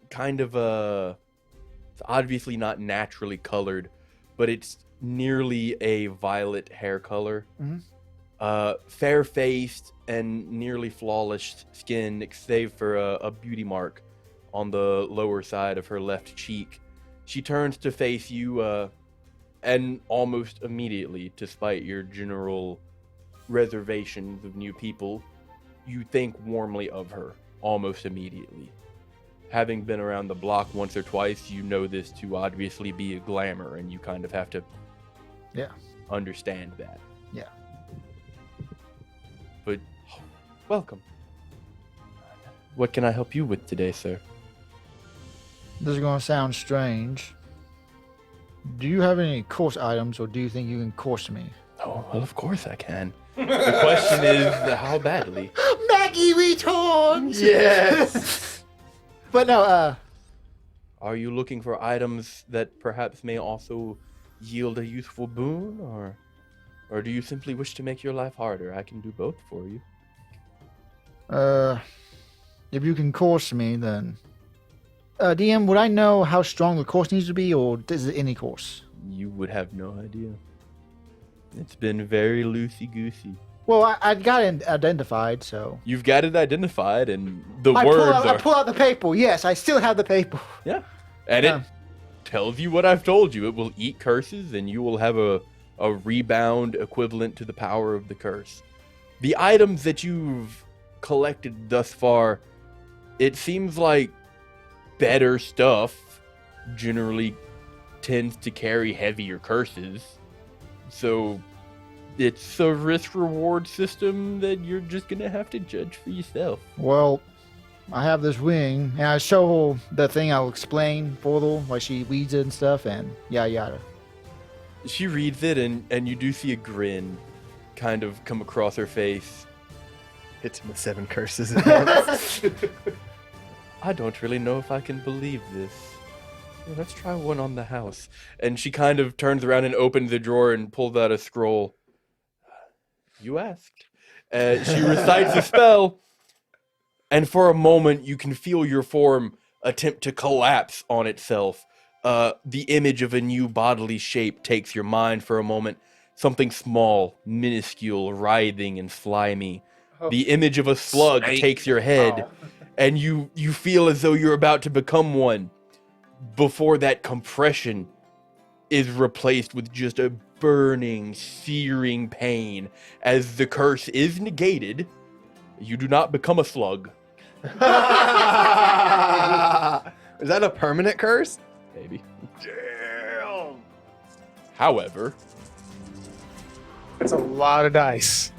kind of it's obviously not naturally colored, but it's nearly a violet hair color. Fair-faced and nearly flawless skin, save for a beauty mark on the lower side of her left cheek. She turns to face you, and almost immediately, despite your general reservations of new people, you think warmly of her almost immediately. Having been around the block once or twice, you know this to obviously be a glamour, and you kind of have to understand that. Yeah. But welcome. What can I help you with today, sir? This is going to sound strange. Do you have any course items, or do you think you can course me? Oh, well, of course I can. The question is, how badly? Maggie returns! Yes! But no, Are you looking for items that perhaps may also yield a useful boon, or do you simply wish to make your life harder? I can do both for you. if you can course me, then... DM, would I know how strong the course needs to be, or is it any course? You would have no idea. It's been very loosey-goosey. Well, I got it identified, so... You've got it identified, and the I words are... I pull out the paper. Yes, I still have the paper. Yeah. And it tells you what I've told you. It will eat curses, and you will have a rebound equivalent to the power of the curse. The items that you've collected thus far, it seems like better stuff generally tends to carry heavier curses. So it's a risk-reward system that you're just going to have to judge for yourself. Well, I have this ring, and I show her the thing I'll explain for her, like she reads it and stuff, and yada. She reads it, and you do see a grin kind of come across her face. Hits him with 7 curses at once. I don't really know if I can believe this. Yeah, let's try one on the house. And she kind of turns around and opens the drawer and pulls out a scroll. You asked. She recites a spell, and for a moment you can feel your form attempt to collapse on itself. The image of a new bodily shape takes your mind for a moment. Something small, minuscule, writhing, and slimy. The image of a slug takes your head, and you feel as though you're about to become one, before that compression is replaced with just a burning, searing pain. As the curse is negated, you do not become a slug. Is that a permanent curse? Maybe. Damn. However, That's a lot of dice.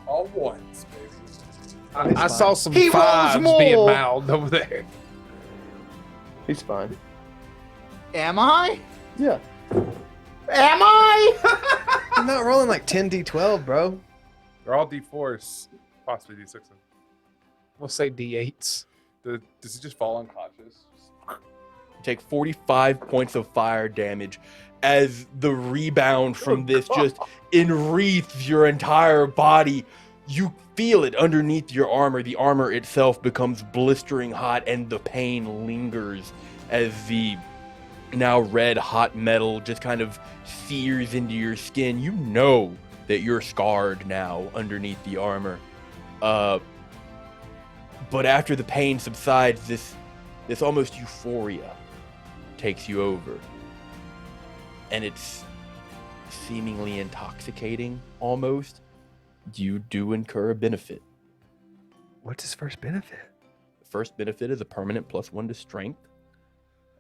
All ones, baby. I saw some He rolls fives more. being mouthed over there. He's fine. Am I? Yeah. Am I? I'm not rolling like 10d12, bro. They're all D4s, possibly D6s. We'll say D8s. Does he just fall unconscious? you take 45 points of fire damage as the rebound from this just enwreaths your entire body. You feel it underneath your armor. The armor itself becomes blistering hot, and the pain lingers as the now red hot metal just kind of sears into your skin. You know that you're scarred now underneath the armor. But after the pain subsides, this almost euphoria takes you over. And it's seemingly intoxicating, almost. You do incur a benefit. What's his first benefit? The first benefit is a permanent +1 to strength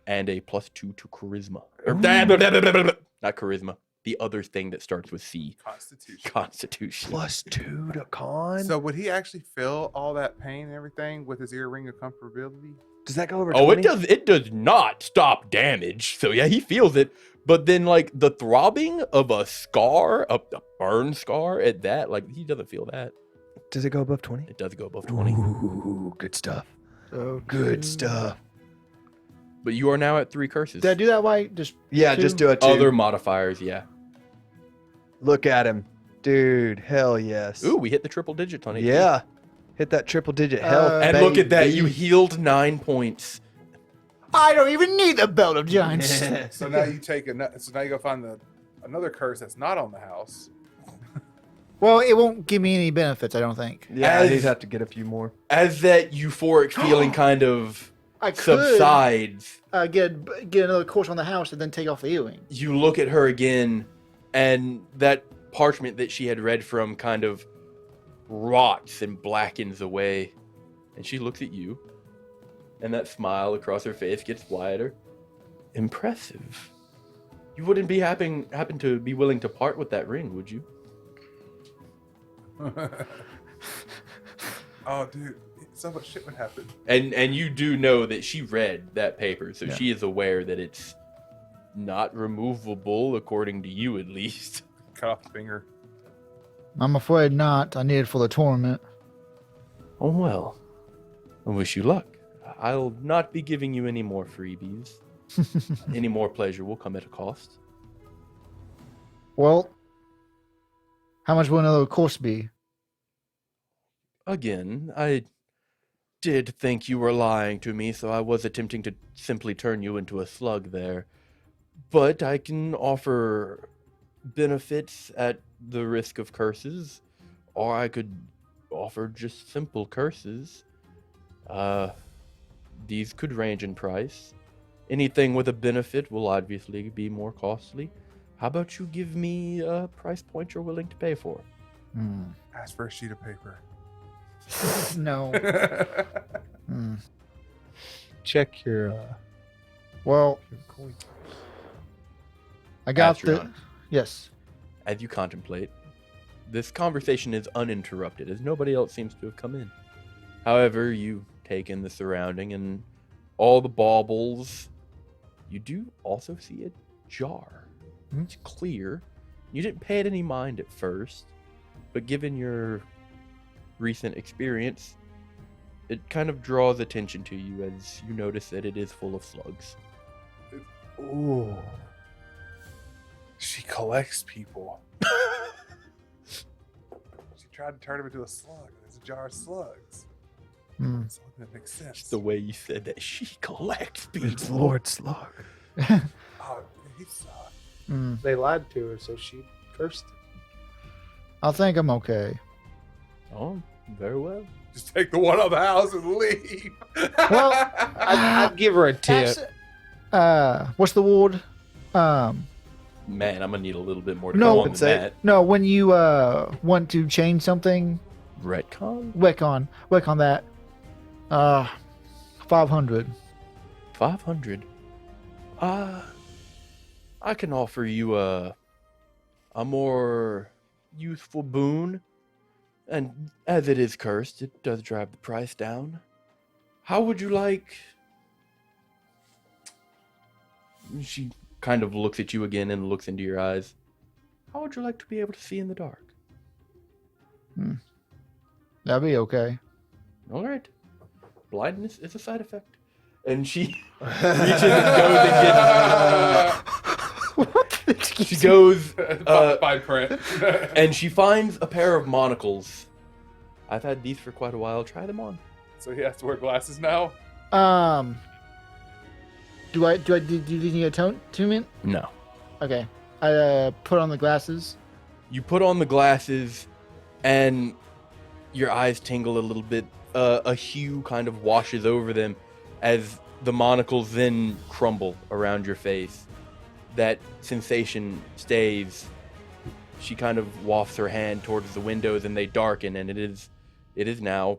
and a +2 to charisma. Not charisma. The other thing that starts with C. Constitution. Constitution. +2 to con? So would he actually feel all that pain and everything with his ear ring of comfortability? Does that go over Oh, 20? it does not stop damage. So yeah, he feels it. But then like the throbbing of a scar, a burn scar at that, like he doesn't feel that. Does it go above 20? It does go above 20. Ooh, good stuff. So Good stuff. But you are now at 3 curses. Did I do that right? Just Yeah, two? just do it. Other modifiers, yeah. Look at him. Dude, hell yes. Ooh, we hit the triple digits on it. Yeah. Hit that triple digit health. And look at that, baby. you healed 9 points. I don't even need the belt of giants. So now you so now you go find another curse that's not on the house. Well, it won't give me any benefits, I don't think. Yeah, As- he'd have to get a few more. As that euphoric feeling kind of I could subsides, get another course on the house and then take off the healing. you look at her again, and that parchment that she had read from kind of rots and blackens away. And she looks at you, and that smile across her face gets wider. Impressive. You wouldn't be happen to be willing to part with that ring, would you? Oh, dude, so much shit would happen. And you do know that she read that paper, so Yeah. she is aware that it's not removable, according to you at least. Cut off the finger. I'm afraid not. I need it for the tournament. Oh well. I wish you luck. I'll not be giving you any more freebies. Any more pleasure will come at a cost. Well, how much will another course be? Again, I did think you were lying to me, so I was attempting to simply turn you into a slug there. But I can offer benefits at the risk of curses, or I could offer just simple curses. These could range in price. Anything with a benefit will obviously be more costly. How about you give me a price point you're willing to pay for? Ask for a sheet of paper. No. Hmm. Check your Well, coin. I got the. Astron. Yes. As you contemplate, this conversation is uninterrupted, as nobody else seems to have come in. However, you take in the surrounding and all the baubles. You do also see a jar. It's clear. You didn't pay it any mind at first, but given your recent experience, it kind of draws attention to you as you notice that it is full of slugs. Ooh. She collects people. She tried to turn him into a slug. There's a jar of slugs. Hmm. Something that makes sense. Just the way you said that, she collects people. It's Lord Slug. Oh, he sucked. Hmm. They lied to her, so she cursed him. I think I'm okay. Oh, very well. Just take the one out of the house and leave. Well, I'd give her a tip. What's the ward? Man, I'm gonna need a little bit more to No, go on it's than a- that. No, when you want to change something, Retcon? work on that. 500. 500. I can offer you a more useful boon, and as it is cursed, it does drive the price down. How would you like? She kind of looks at you again and looks into your eyes. How would you like to be able to see in the dark? That'd be okay. All right. Blindness is a side effect. And she reaches and goes and gets. She goes Fine print. and she finds a pair of monocles. I've had these for quite a while. Try them on. So he has to wear glasses now? Do you need a attunement? No. Okay. I put on the glasses. You put on the glasses, and your eyes tingle a little bit. A hue kind of washes over them as the monocles then crumble around your face. That sensation stays. She kind of wafts her hand towards the windows, and they darken, and it is now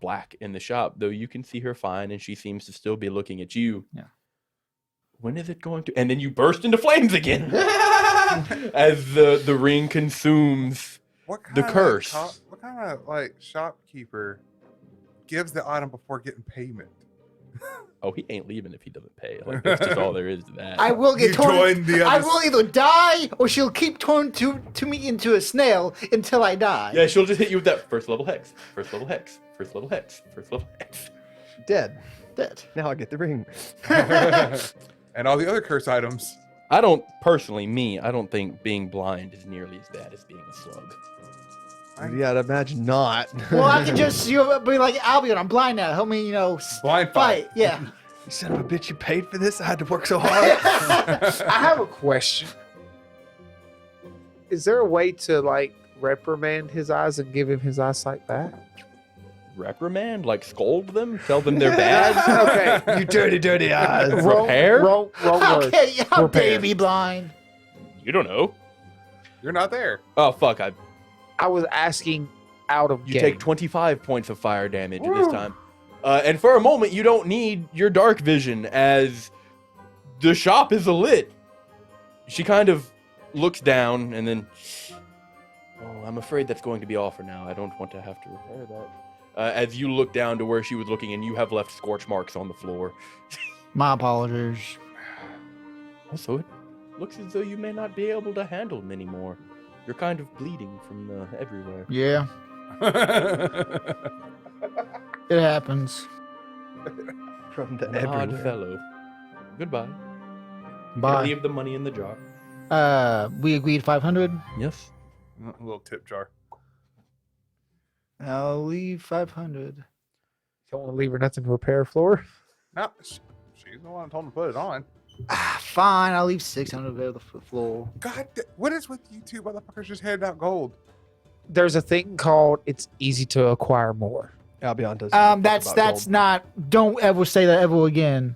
black in the shop, though you can see her fine, and she seems to still be looking at you. Yeah. When is it going to? And then you burst into flames again as the ring consumes. What kind The curse. What kind of like shopkeeper gives the item before getting payment? Oh, he ain't leaving if he doesn't pay. Like that's just all there is to that. I will get You torn. join the I other will either die or she'll keep torn to me into a snail until I die. Yeah, she'll just hit you with that first level hex, first level hex, first level hex, first level hex. Dead. Dead. Now I get the ring. And all the other curse items. I don't think being blind is nearly as bad as being a slug. Yeah, I'd imagine not. Well, I can just be like, Albion, I'm blind now. Help me, Blind fight. Yeah. You son of a bitch, you paid for this? I had to work so hard. I have a question. Is there a way to like reprimand his eyes and give him his eyesight back? Reprimand? Like scold them? Tell them they're bad? Okay. You dirty, dirty eyes. Repair? Wrong word. Okay, how Repair. dare be blind? You don't know. You're not there. Oh, fuck. I was asking out of You game. take 25 points of fire damage at this time. And for a moment, you don't need your dark vision as the shop is alit. She kind of looks down and then, oh, I'm afraid that's going to be all for now. I don't want to have to repair that. As you look down to where she was looking and you have left scorch marks on the floor. My apologies. Also, it looks as though you may not be able to handle them anymore. You're kind of bleeding from everywhere. Yeah, it happens. From the An odd everywhere. fellow. Goodbye. Bye. Leave the money in the jar. We agreed 500. Yes. A little tip jar. I'll leave 500. Don't want to leave her nothing to repair floor. No, she's the one that told him to put it on. Fine, I'll leave 600 there the floor. God, what is with you two motherfuckers just handing out gold? There's a thing called it's easy to acquire more. Albion doesn't. That's not. Don't ever say that ever again,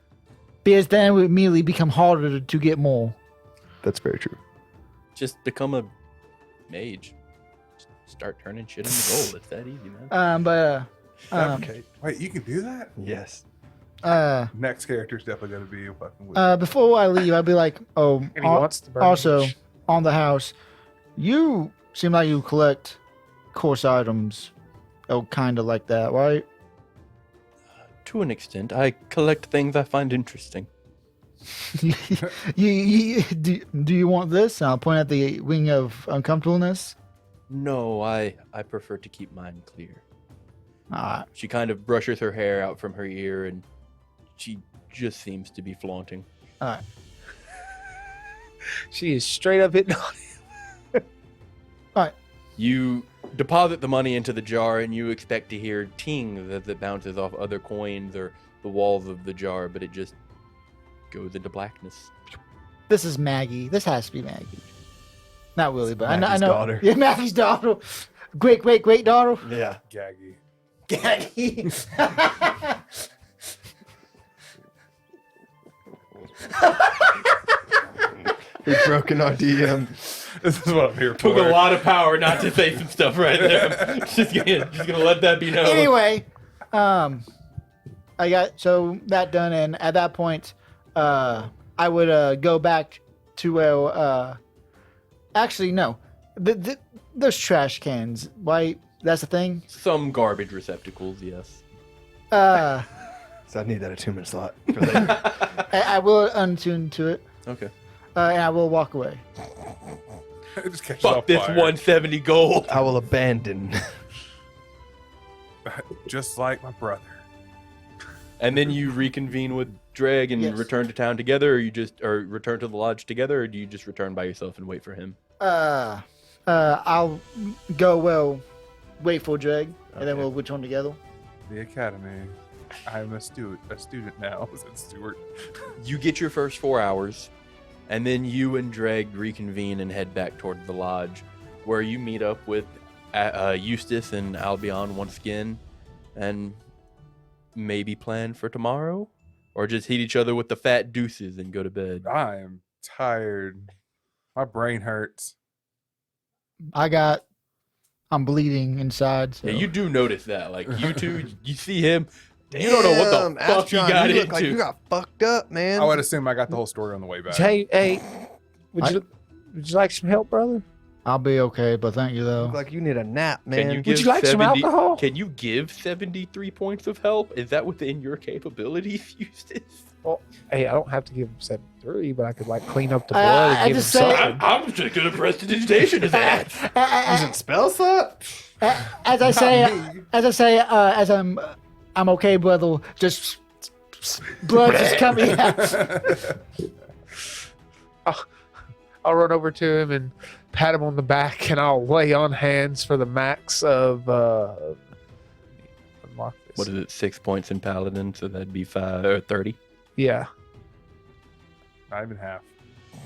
because then it would immediately become harder to get more. That's very true. Just become a mage. Just start turning shit into gold. It's that easy, man. Fabricate. Wait, you can do that? Yes. Next character's definitely gonna be a fucking wizard. Before I leave, I'll be like, oh, And he wants to burn also each. on the house, you seem like you collect course items. Oh, kind of like that, right? To an extent, I collect things I find interesting. Do you want this? I'll point at the wing of uncomfortableness. No, I prefer to keep mine clear. Alright. She kind of brushes her hair out from her ear and she just seems to be flaunting. Alright. She is straight up hitting on it. You deposit the money into the jar and you expect to hear ting that bounces off other coins or the walls of the jar, but it just goes into blackness. This is Maggie. This has to be Maggie. Not Willie, but I Maggie's know. daughter. Yeah, Maggie's daughter. Great daughter. Yeah. Gaggy. Gaggy. We've broken our DM. This is what I'm here for. Took a lot of power not to say some stuff right there. just gonna let that be known. Anyway, I got that done, and at that point, I would go back to where. Actually, no, those trash cans, right? That's the thing. Some garbage receptacles, yes. So I need that attunement slot for later. I will untune to it, Okay. and I will walk away. It just catches Fuck on this fire. 170 gold. I will abandon. Just like my brother. And then you reconvene with Dreg and Yes. return to town together, or return to the lodge together, or do you just return by yourself and wait for him? I'll go wait for Dreg, and then Okay. we'll return together. The academy. I'm a student now, said Stuart. You get your first 4 hours, and then you and Dreg reconvene and head back toward the lodge, where you meet up with Eustace and Albion once again, and maybe plan for tomorrow, or just hit each other with the fat deuces and go to bed. I am tired. My brain hurts. I'm bleeding inside. So. Yeah, you do notice that. Like, you two, you see him, you don't know what the Damn, fuck he Astron, got you look into. like you got fucked up, man. I would assume I got the whole story on the way back. Hey, would you like some help, brother? I'll be okay, but thank you though. Look like you need a nap, Can man. you give you like some 70 alcohol? Can you give 73 points of help? Is that within your capabilities, Eustace? Hey, I don't have to give him 73, but I could like clean up the I- blood I and give him just say- something. I'm just gonna press the digitation to that. Using spell slot? As I say, as I'm okay, brother. Just blood just coming out. I'll run over to him and pat him on the back, and I'll lay on hands for the max of unlock this. What is it? 6 points in Paladin, so that'd be 5 or 30. Yeah. Not even half. He's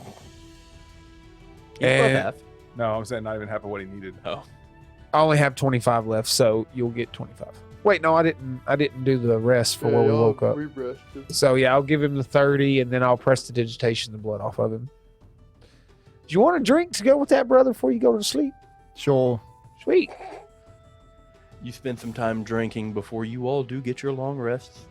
above And- half. No, I'm saying not even half of what he needed. Oh, I only have 25 left, so you'll get 25. Wait, no, I didn't do the rest for where we woke up. So yeah, I'll give him the 30, and then I'll press the digitation the blood off of him. Do you want a drink to go with that, brother, before you go to sleep? Sure. Sweet. you spend some time drinking before you all do get your long rests.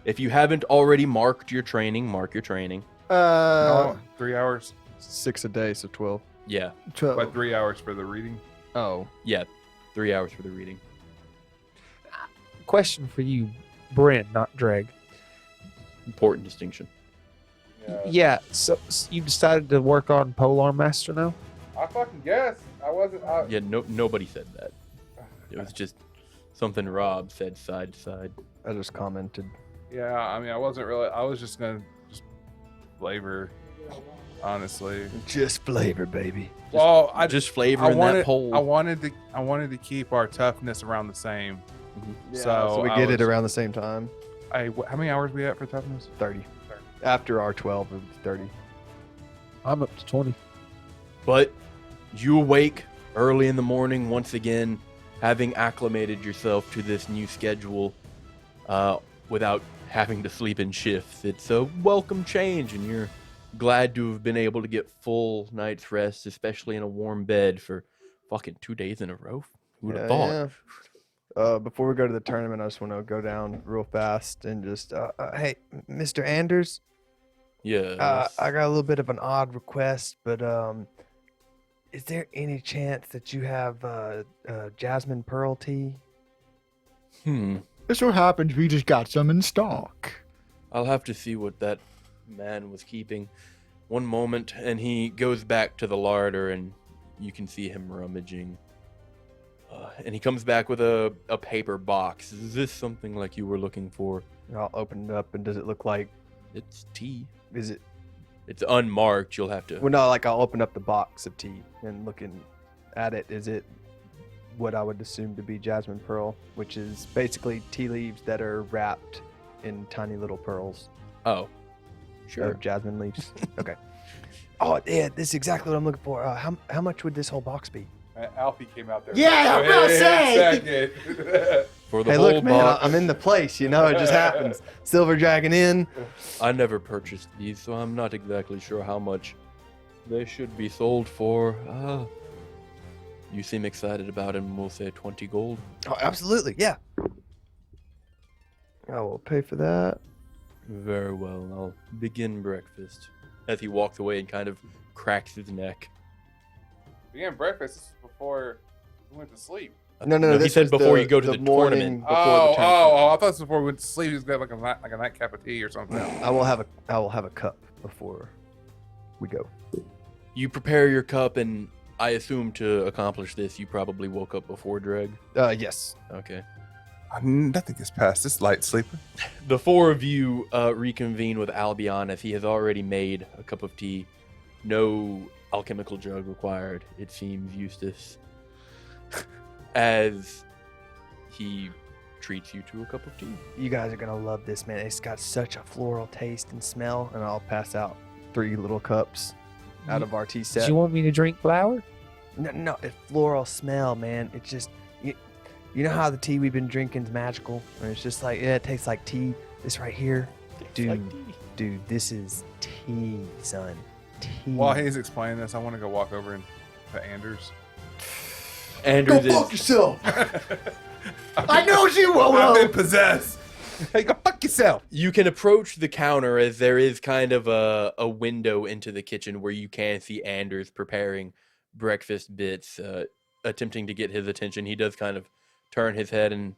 If you haven't already marked your training, mark your training. Oh, 3 hours. 6 a day, so 12. Yeah, 12. But 3 hours for the reading. Oh. yeah, 3 hours for the reading. Question for you, Bryn, not Dreg. Important distinction. Yeah, so you decided to work on Polar Master now? I fucking guess. I wasn't. Yeah, nobody said that. It was just something Rob said side to side. I just commented. Yeah, I mean, I wasn't really. I was just gonna just flavor, honestly. Just flavor, baby. Well, I Just flavoring that pole. I wanted to keep our toughness around the same. Yeah, So we I get it was- around the same time. How many hours we at for toughness? 30. After our 12 of 30. I'm up to 20. But you awake early in the morning once again, having acclimated yourself to this new schedule without having to sleep in shifts. It's a welcome change, and you're glad to have been able to get full night's rest, especially in a warm bed for fucking 2 days in a row. Who would have thought? Before we go to the tournament, I just want to go down real fast and just, hey, Mr. Anders, Yeah. I got a little bit of an odd request, but is there any chance that you have jasmine pearl tea? This what happens. We just got some in stock. I'll have to see what that man was keeping. One moment, and he goes back to the larder, and you can see him rummaging. And he comes back with a paper box. Is this something like you were looking for? I'll open it up, and does it look like, It's tea. is it, It's unmarked. You'll have to. well, no, like I'll open up the box of tea and looking at it. Is it what I would assume to be jasmine pearl, which is basically tea leaves that are wrapped in tiny little pearls Oh, sure. of jasmine leaves? Okay. Oh, yeah, this is exactly what I'm looking for. How much would this whole box be? Alfie came out there. Yeah, I'm gonna say. For the Hey, whole look, man, box. I'm in the place, it just happens. Silver Dragon Inn. I never purchased these, so I'm not exactly sure how much they should be sold for. You seem excited about it, and we'll say 20 gold. Oh, absolutely, yeah. I will pay for that. Very well. I'll begin breakfast. As he walks away and kind of cracks his neck. Began breakfast. This is before we went to sleep. No, he this said was before you go to the morning tournament. before the tournament. I thought this was before we went to sleep. He was got like a nightcap of tea or something. I will have a cup before we go. You prepare your cup, and I assume to accomplish this, you probably woke up before Dreg. Yes. Okay. Nothing gets past this light sleeper. The four of you reconvene with Albion as he has already made a cup of tea. No alchemical jug required, it seems, Eustace. As he treats you to a cup of tea. You guys are gonna love this, man. It's got such a floral taste and smell, and I'll pass out 3 little cups out of our tea Do set. you want me to drink flour? No, it's floral smell, man. It's just you know how the tea we've been drinking is magical, and it's just like it tastes like tea. This right here, dude, this is tea, son. Tea. While he's explaining this, I want to go walk over to Anders. Anders is yourself. I know you will. I've been possessed. Hey, go fuck yourself. You can approach the counter as there is kind of a window into the kitchen where you can see Anders preparing breakfast bits, attempting to get his attention. He does kind of turn his head and,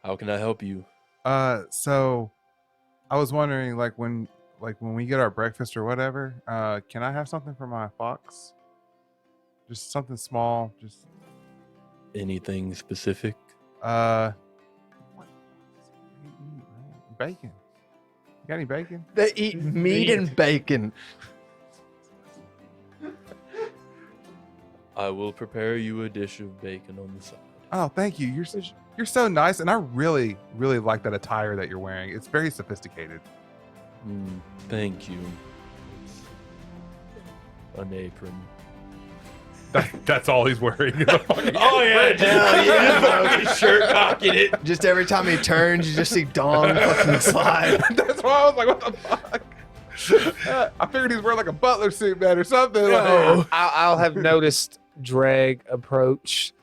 how can I help you? So I was wondering, when we get our breakfast or whatever, can I have something for my fox? Just something small, just Anything specific? what bacon. You got any bacon? They eat meat and bacon. I will prepare you a dish of bacon on the side. Oh, thank you. You're so nice, and I really, really like that attire that you're wearing. It's very sophisticated. Thank you. An apron. That's all he's wearing. Oh yeah, hell yeah! His shirt cocking it. Just every time he turns, you just see Dong fucking slide. That's why I was like, what the fuck? I figured he's wearing like a butler suit, man, or something. No. I'll have noticed Dreg approach,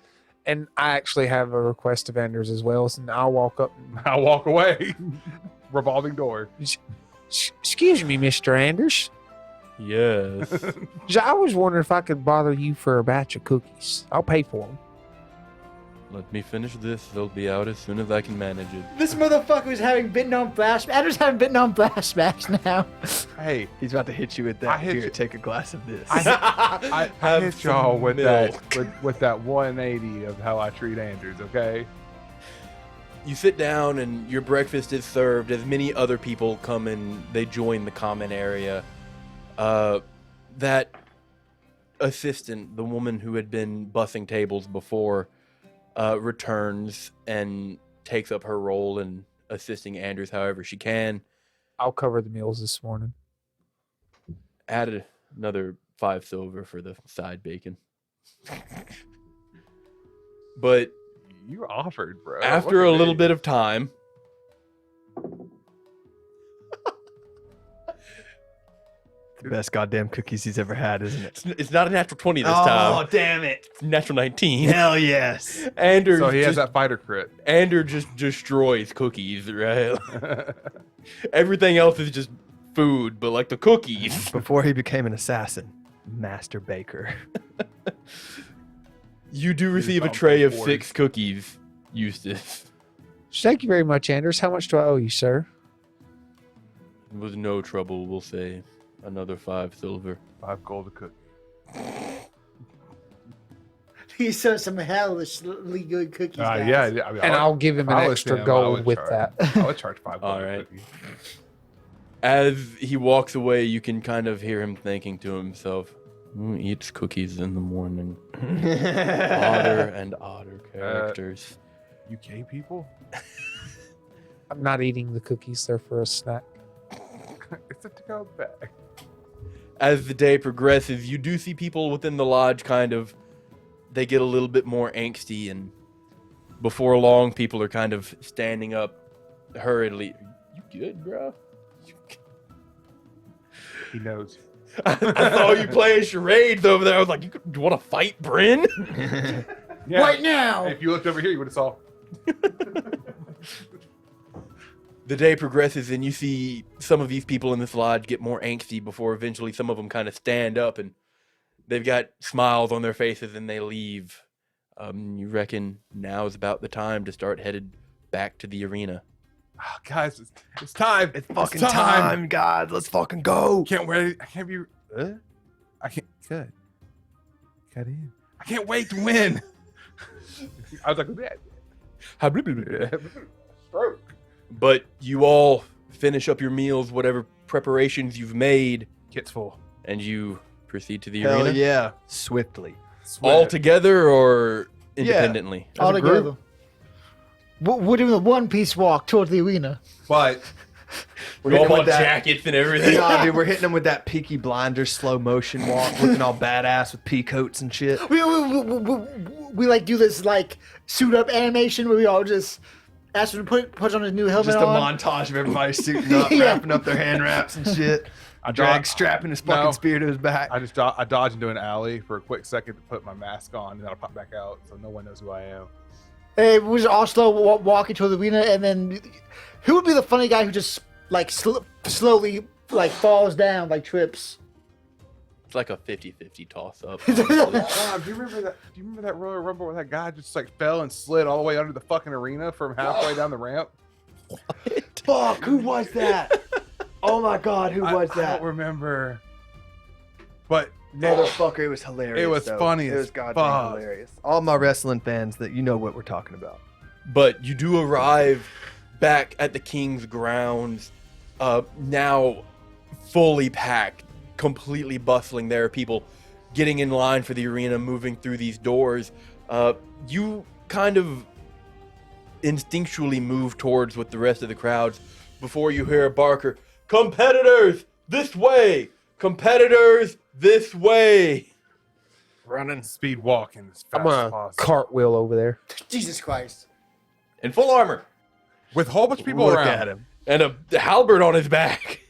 and I actually have a request of Anders as well. So I'll walk up. I'll walk away. Revolving door. Excuse me, Mr. Anders. Yes. I was wondering if I could bother you for a batch of cookies. I'll pay for them. Let me finish this. They'll be out as soon as I can manage it. This motherfucker is having Vietnam flashbacks. Andrew's having Vietnam flashbacks now. Hey, He's about to hit you with I that. hit Here, you- take a glass of this. I Have hit y'all some with milk. that with that 180 of how I treat Andrews, okay? You sit down and your breakfast is served as many other people come and they join the common area. That assistant, the woman who had been bussing tables before, returns and takes up her role in assisting Andrews however she can. I'll cover the meals this morning. Add another 5 silver for the side bacon. But You offered, bro. after a little bit of time, The best goddamn cookies he's ever had, isn't it? it's not a natural 20 this Oh, time. damn it. It's natural 19. Hell yes. Anders So he has just, that fighter crit. Ander just destroys cookies, right? Everything else is just food, but like the cookies. Before he became an assassin, Master Baker. You do receive a on tray of board. 6 cookies, Eustace. Thank you very much, Anders. How much do I owe you, sir? With no trouble, we'll say another 5 silver. 5 gold a cook. He's some hellishly good cookies. guys. Yeah, I mean, And I'll give him an I was extra him, I gold would with charge- that. I would charge 5 gold All a right. cookie. As he walks away, you can kind of hear him thinking to himself, "Who eats cookies in the morning?" Odder and odder characters. UK people? I'm not eating the cookies. They're for a snack. It's a to-go bag. As the day progresses, you do see people within the lodge they get a little bit more angsty, and before long, people are kind of standing up hurriedly. You good, bro? He knows. I saw you playing charades over there. I was like, you want to fight Bryn? Yeah. Right now. If you looked over here, you would have saw. The day progresses, and you see some of these people in this lodge get more angsty before eventually some of them kind of stand up, and they've got smiles on their faces, and they leave. You reckon now is about the time to start headed back to the arena. Oh, guys, it's time. It's fucking time, God. Let's fucking go. Can't wait. I can't be. I can't. Good. Cut in. I can't wait to win. I was like, stroke. But you all finish up your meals, whatever preparations you've made, Kit's full. and you proceed to the Hell arena. yeah. Swiftly. All together or independently? As a All group. together. We're doing the One Piece walk toward the arena. But We're hitting All him with that. jackets and everything. Nah, dude, we're hitting him with that Peaky Blinders slow motion walk, looking all badass with pea coats and shit. We like do this like suit up animation where we all just ask him to put on his new helmet Just a on. montage of everybody suiting up, Yeah. wrapping up their hand wraps and shit. Drag strapping his fucking No. spear to his back. I dodge into an alley for a quick second to put my mask on, and then I'll pop back out so no one knows who I am. Hey, we just all slow walking toward the arena, and then who would be the funny guy who just like slowly like falls down, like trips? It's like a 50-50 toss-up. Do you remember that? Do you remember that Royal Rumble where that guy just like fell and slid all the way under the fucking arena from halfway down the ramp? Fuck, who was that? Oh my god, who was I that? don't remember. But Motherfucker, it was hilarious. It was though. funny It as was goddamn fuck. hilarious. All my wrestling fans that you know what we're talking about. But you do arrive back at the King's grounds, now fully packed, completely bustling. There are people getting in line for the arena, moving through these doors. You kind of instinctually move towards with the rest of the crowds before you hear a barker, "Competitors, this way! Competitors, this way!" Running. speed walking as fast I'm as gonna possible. cartwheel over there. Jesus Christ. In full armor, With a whole bunch of people Look around. at him. and a halberd on his back.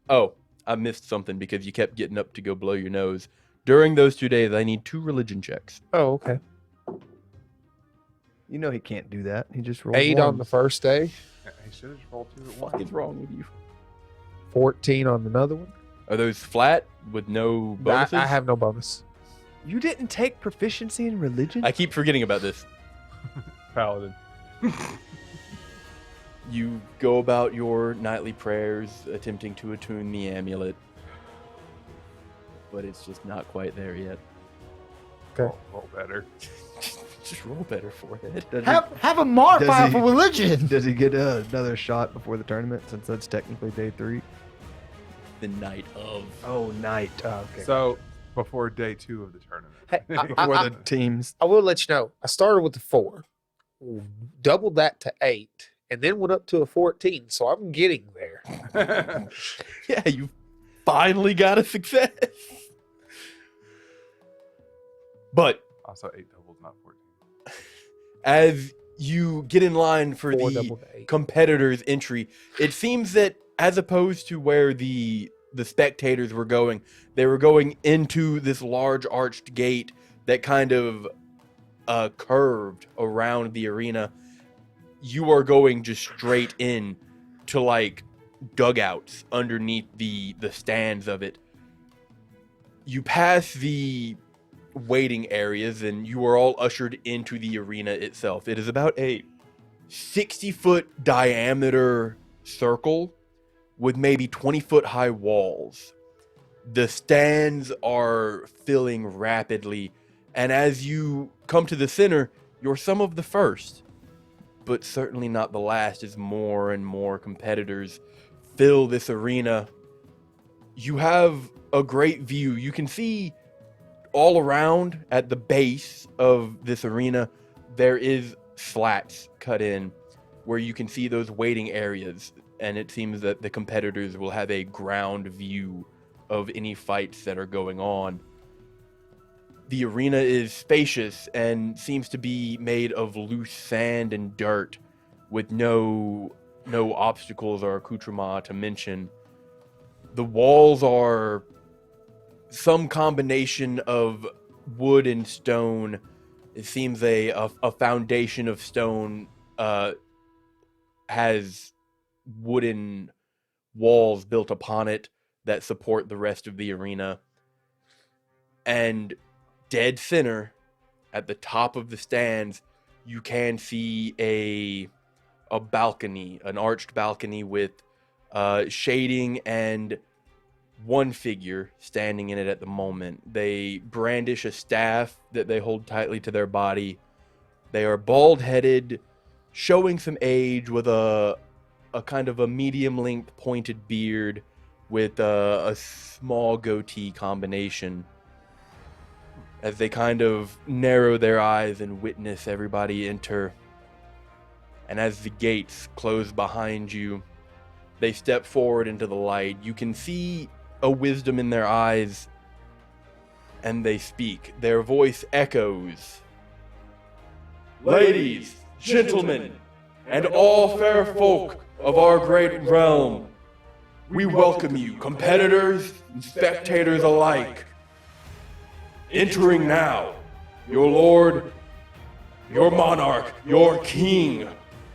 Oh, I missed something because you kept getting up to go blow your nose. During those 2 days, I need 2 religion checks. Oh, okay. You know he can't do that. He just rolled 8 on the ones. first day, He should have just rolled 2 at What once. is wrong with you? 14 on another one. Are those flat with no bonuses? I have no bonus. You didn't take proficiency in religion? I keep forgetting about this. Paladin. You go about your nightly prayers, attempting to attune the amulet, but it's just not quite there yet. Roll better. Just roll better for it. Does Have a modifier Does for he- religion. Does he get another shot before the tournament since that's technically day 3? The night of. Oh, night. Oh, okay. So before day 2 of the tournament. Hey, before the teams. I will let you know. I started with a 4, doubled that to 8, and then went up to a 14. So I'm getting there. Yeah, you finally got a success. But Also 8 doubles, not 14. as you get in line for 4 the doubled to 8. competitors' entry, it seems that as opposed to where the spectators were going, they were going into this large arched gate that kind of curved around the arena. You are going just straight in to like dugouts underneath the stands of it. You pass the waiting areas and you are all ushered into the arena itself. It is about a 60-foot diameter circle with maybe 20-foot high walls. The stands are filling rapidly, and as you come to the center, you're some of the first, but certainly not the last, as more and more competitors fill this arena. You have a great view. You can see all around at the base of this arena, there is slats cut in where you can see those waiting areas, and it seems that the competitors will have a ground view of any fights that are going on. The arena is spacious and seems to be made of loose sand and dirt with no obstacles or accoutrement to mention. The walls are some combination of wood and stone. It seems a foundation of stone has wooden walls built upon it that support the rest of the arena. And dead center, at the top of the stands, you can see a balcony, an arched balcony with shading and one figure standing in it at the moment. They brandish a staff that they hold tightly to their body. They are bald-headed, showing some age, with a kind of a medium-length pointed beard with a small goatee combination. As they kind of narrow their eyes and witness everybody enter. And as the gates close behind you, they step forward into the light. You can see a wisdom in their eyes, and they speak. Their voice echoes. Ladies, gentlemen, and all fair folk of our great realm, we welcome you, competitors and spectators alike. Entering now, your lord, your monarch, your king,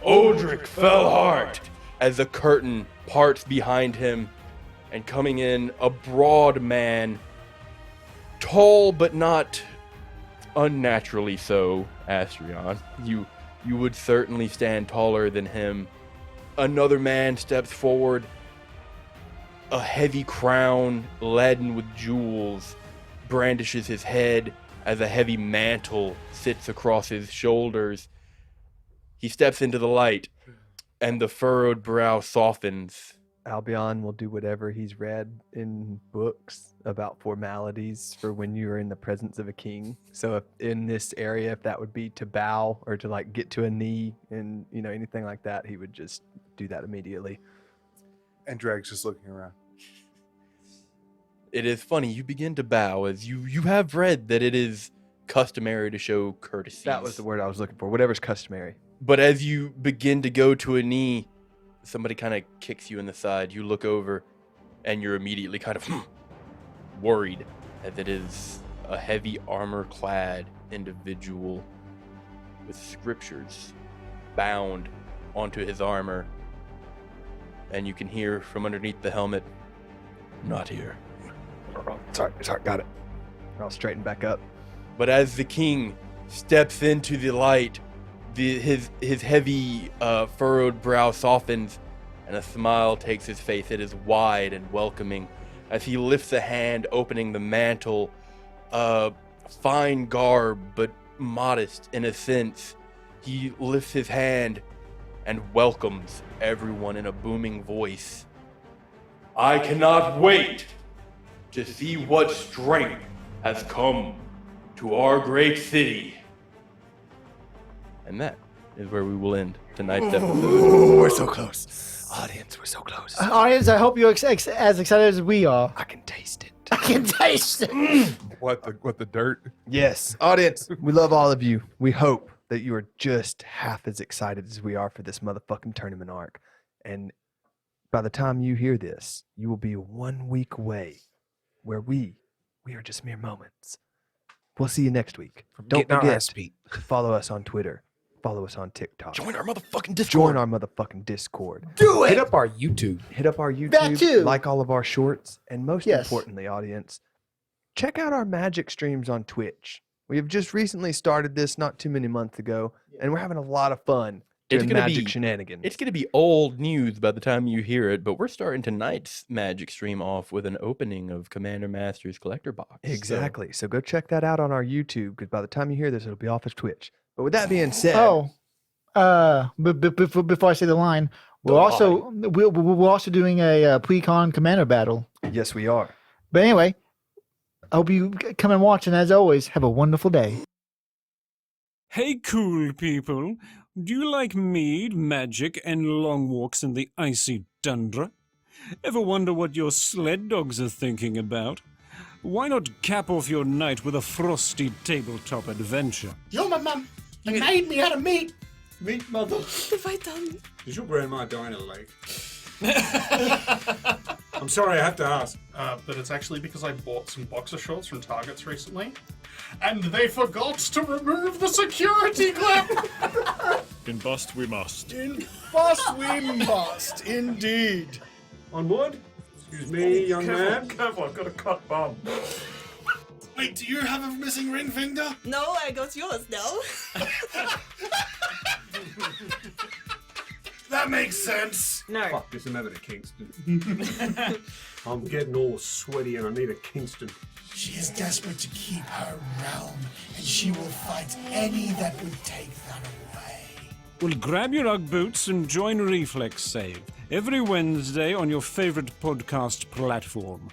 Odric Fellheart, as the curtain parts behind him, and coming in, a broad man tall but not unnaturally so, Astrion. You would certainly stand taller than him. Another man steps forward, a heavy crown laden with jewels brandishes his head as a heavy mantle sits across his shoulders. He steps into the light, and the furrowed brow softens. Albion will do whatever he's read in books about formalities for when you are in the presence of a king. So if in this area, if that would be to bow or to like get to a knee and anything like that, he would just do that immediately. And Dreg's just looking around. It is funny, you begin to bow as you have read that it is customary to show courtesy. That was the word I was looking for. Whatever's customary. But as you begin to go to a knee, somebody kind of kicks you in the side. You look over, and you're immediately kind of worried, as it is a heavy armor-clad individual with scriptures bound onto his armor. And you can hear from underneath the helmet, "Not here." Sorry, got it. I'll straighten back up. But as the king steps into the light, his heavy furrowed brow softens, and a smile takes his face. It is wide and welcoming as he lifts a hand, opening the mantle. Fine garb, but modest in a sense. He lifts his hand and welcomes everyone in a booming voice. "I cannot wait to see what strength has come to our great city." And that is where we will end tonight's episode. Ooh, we're so close. Audience, we're so close. Audience, I hope you're as excited as we are. I can taste it. I can taste it. What the dirt? Yes, audience, we love all of you. We hope that you are just half as excited as we are for this motherfucking tournament arc. And by the time you hear this, you will be 1 week away where we are just mere moments. We'll see you next week. Don't Getting our forget ass beat. to follow us on Twitter. Follow us on TikTok. Join our motherfucking Discord. Join our motherfucking Discord. Do Hit up our YouTube. Hit up our YouTube. That too. Like all of our shorts. And most Yes. importantly, audience, check out our magic streams on Twitch. We have just recently started this not too many months ago, and we're having a lot of fun It's doing gonna magic be- shenanigans. It's going to be old news by the time you hear it, but we're starting tonight's magic stream off with an opening of Commander Master's collector box. So- Exactly. So go check that out on our YouTube, because by the time you hear this, it'll be off of Twitch. But with that being said, Before I say the line, we're also doing a pre-con commander battle. yes, we are. But anyway, I hope you come and watch, and as always, have a wonderful day. Hey, cool people. Do you like mead, magic, and long walks in the icy tundra? Ever wonder what your sled dogs are thinking about? Why not cap off your night with a frosty tabletop adventure? Yo, my mum, you made me out of meat. Meat, mother. Have I done? Is your grandma dying of lake? I'm sorry, I have to ask. But it's actually because I bought some boxer shorts from Targets recently, and they forgot to remove the security clip. In bust we must. Bust we must, indeed. Onward. Excuse me, young man. Careful, I've got a cut bum. Wait, do you have a missing ring finger? No, I got yours now. That makes sense. No. Fuck this, I'm having a Kingston. I'm getting all sweaty and I need a Kingston. She is desperate to keep her realm, and she will fight any that would take that away. Well, grab your Ugg boots and join Reflex Save every Wednesday on your favorite podcast platform.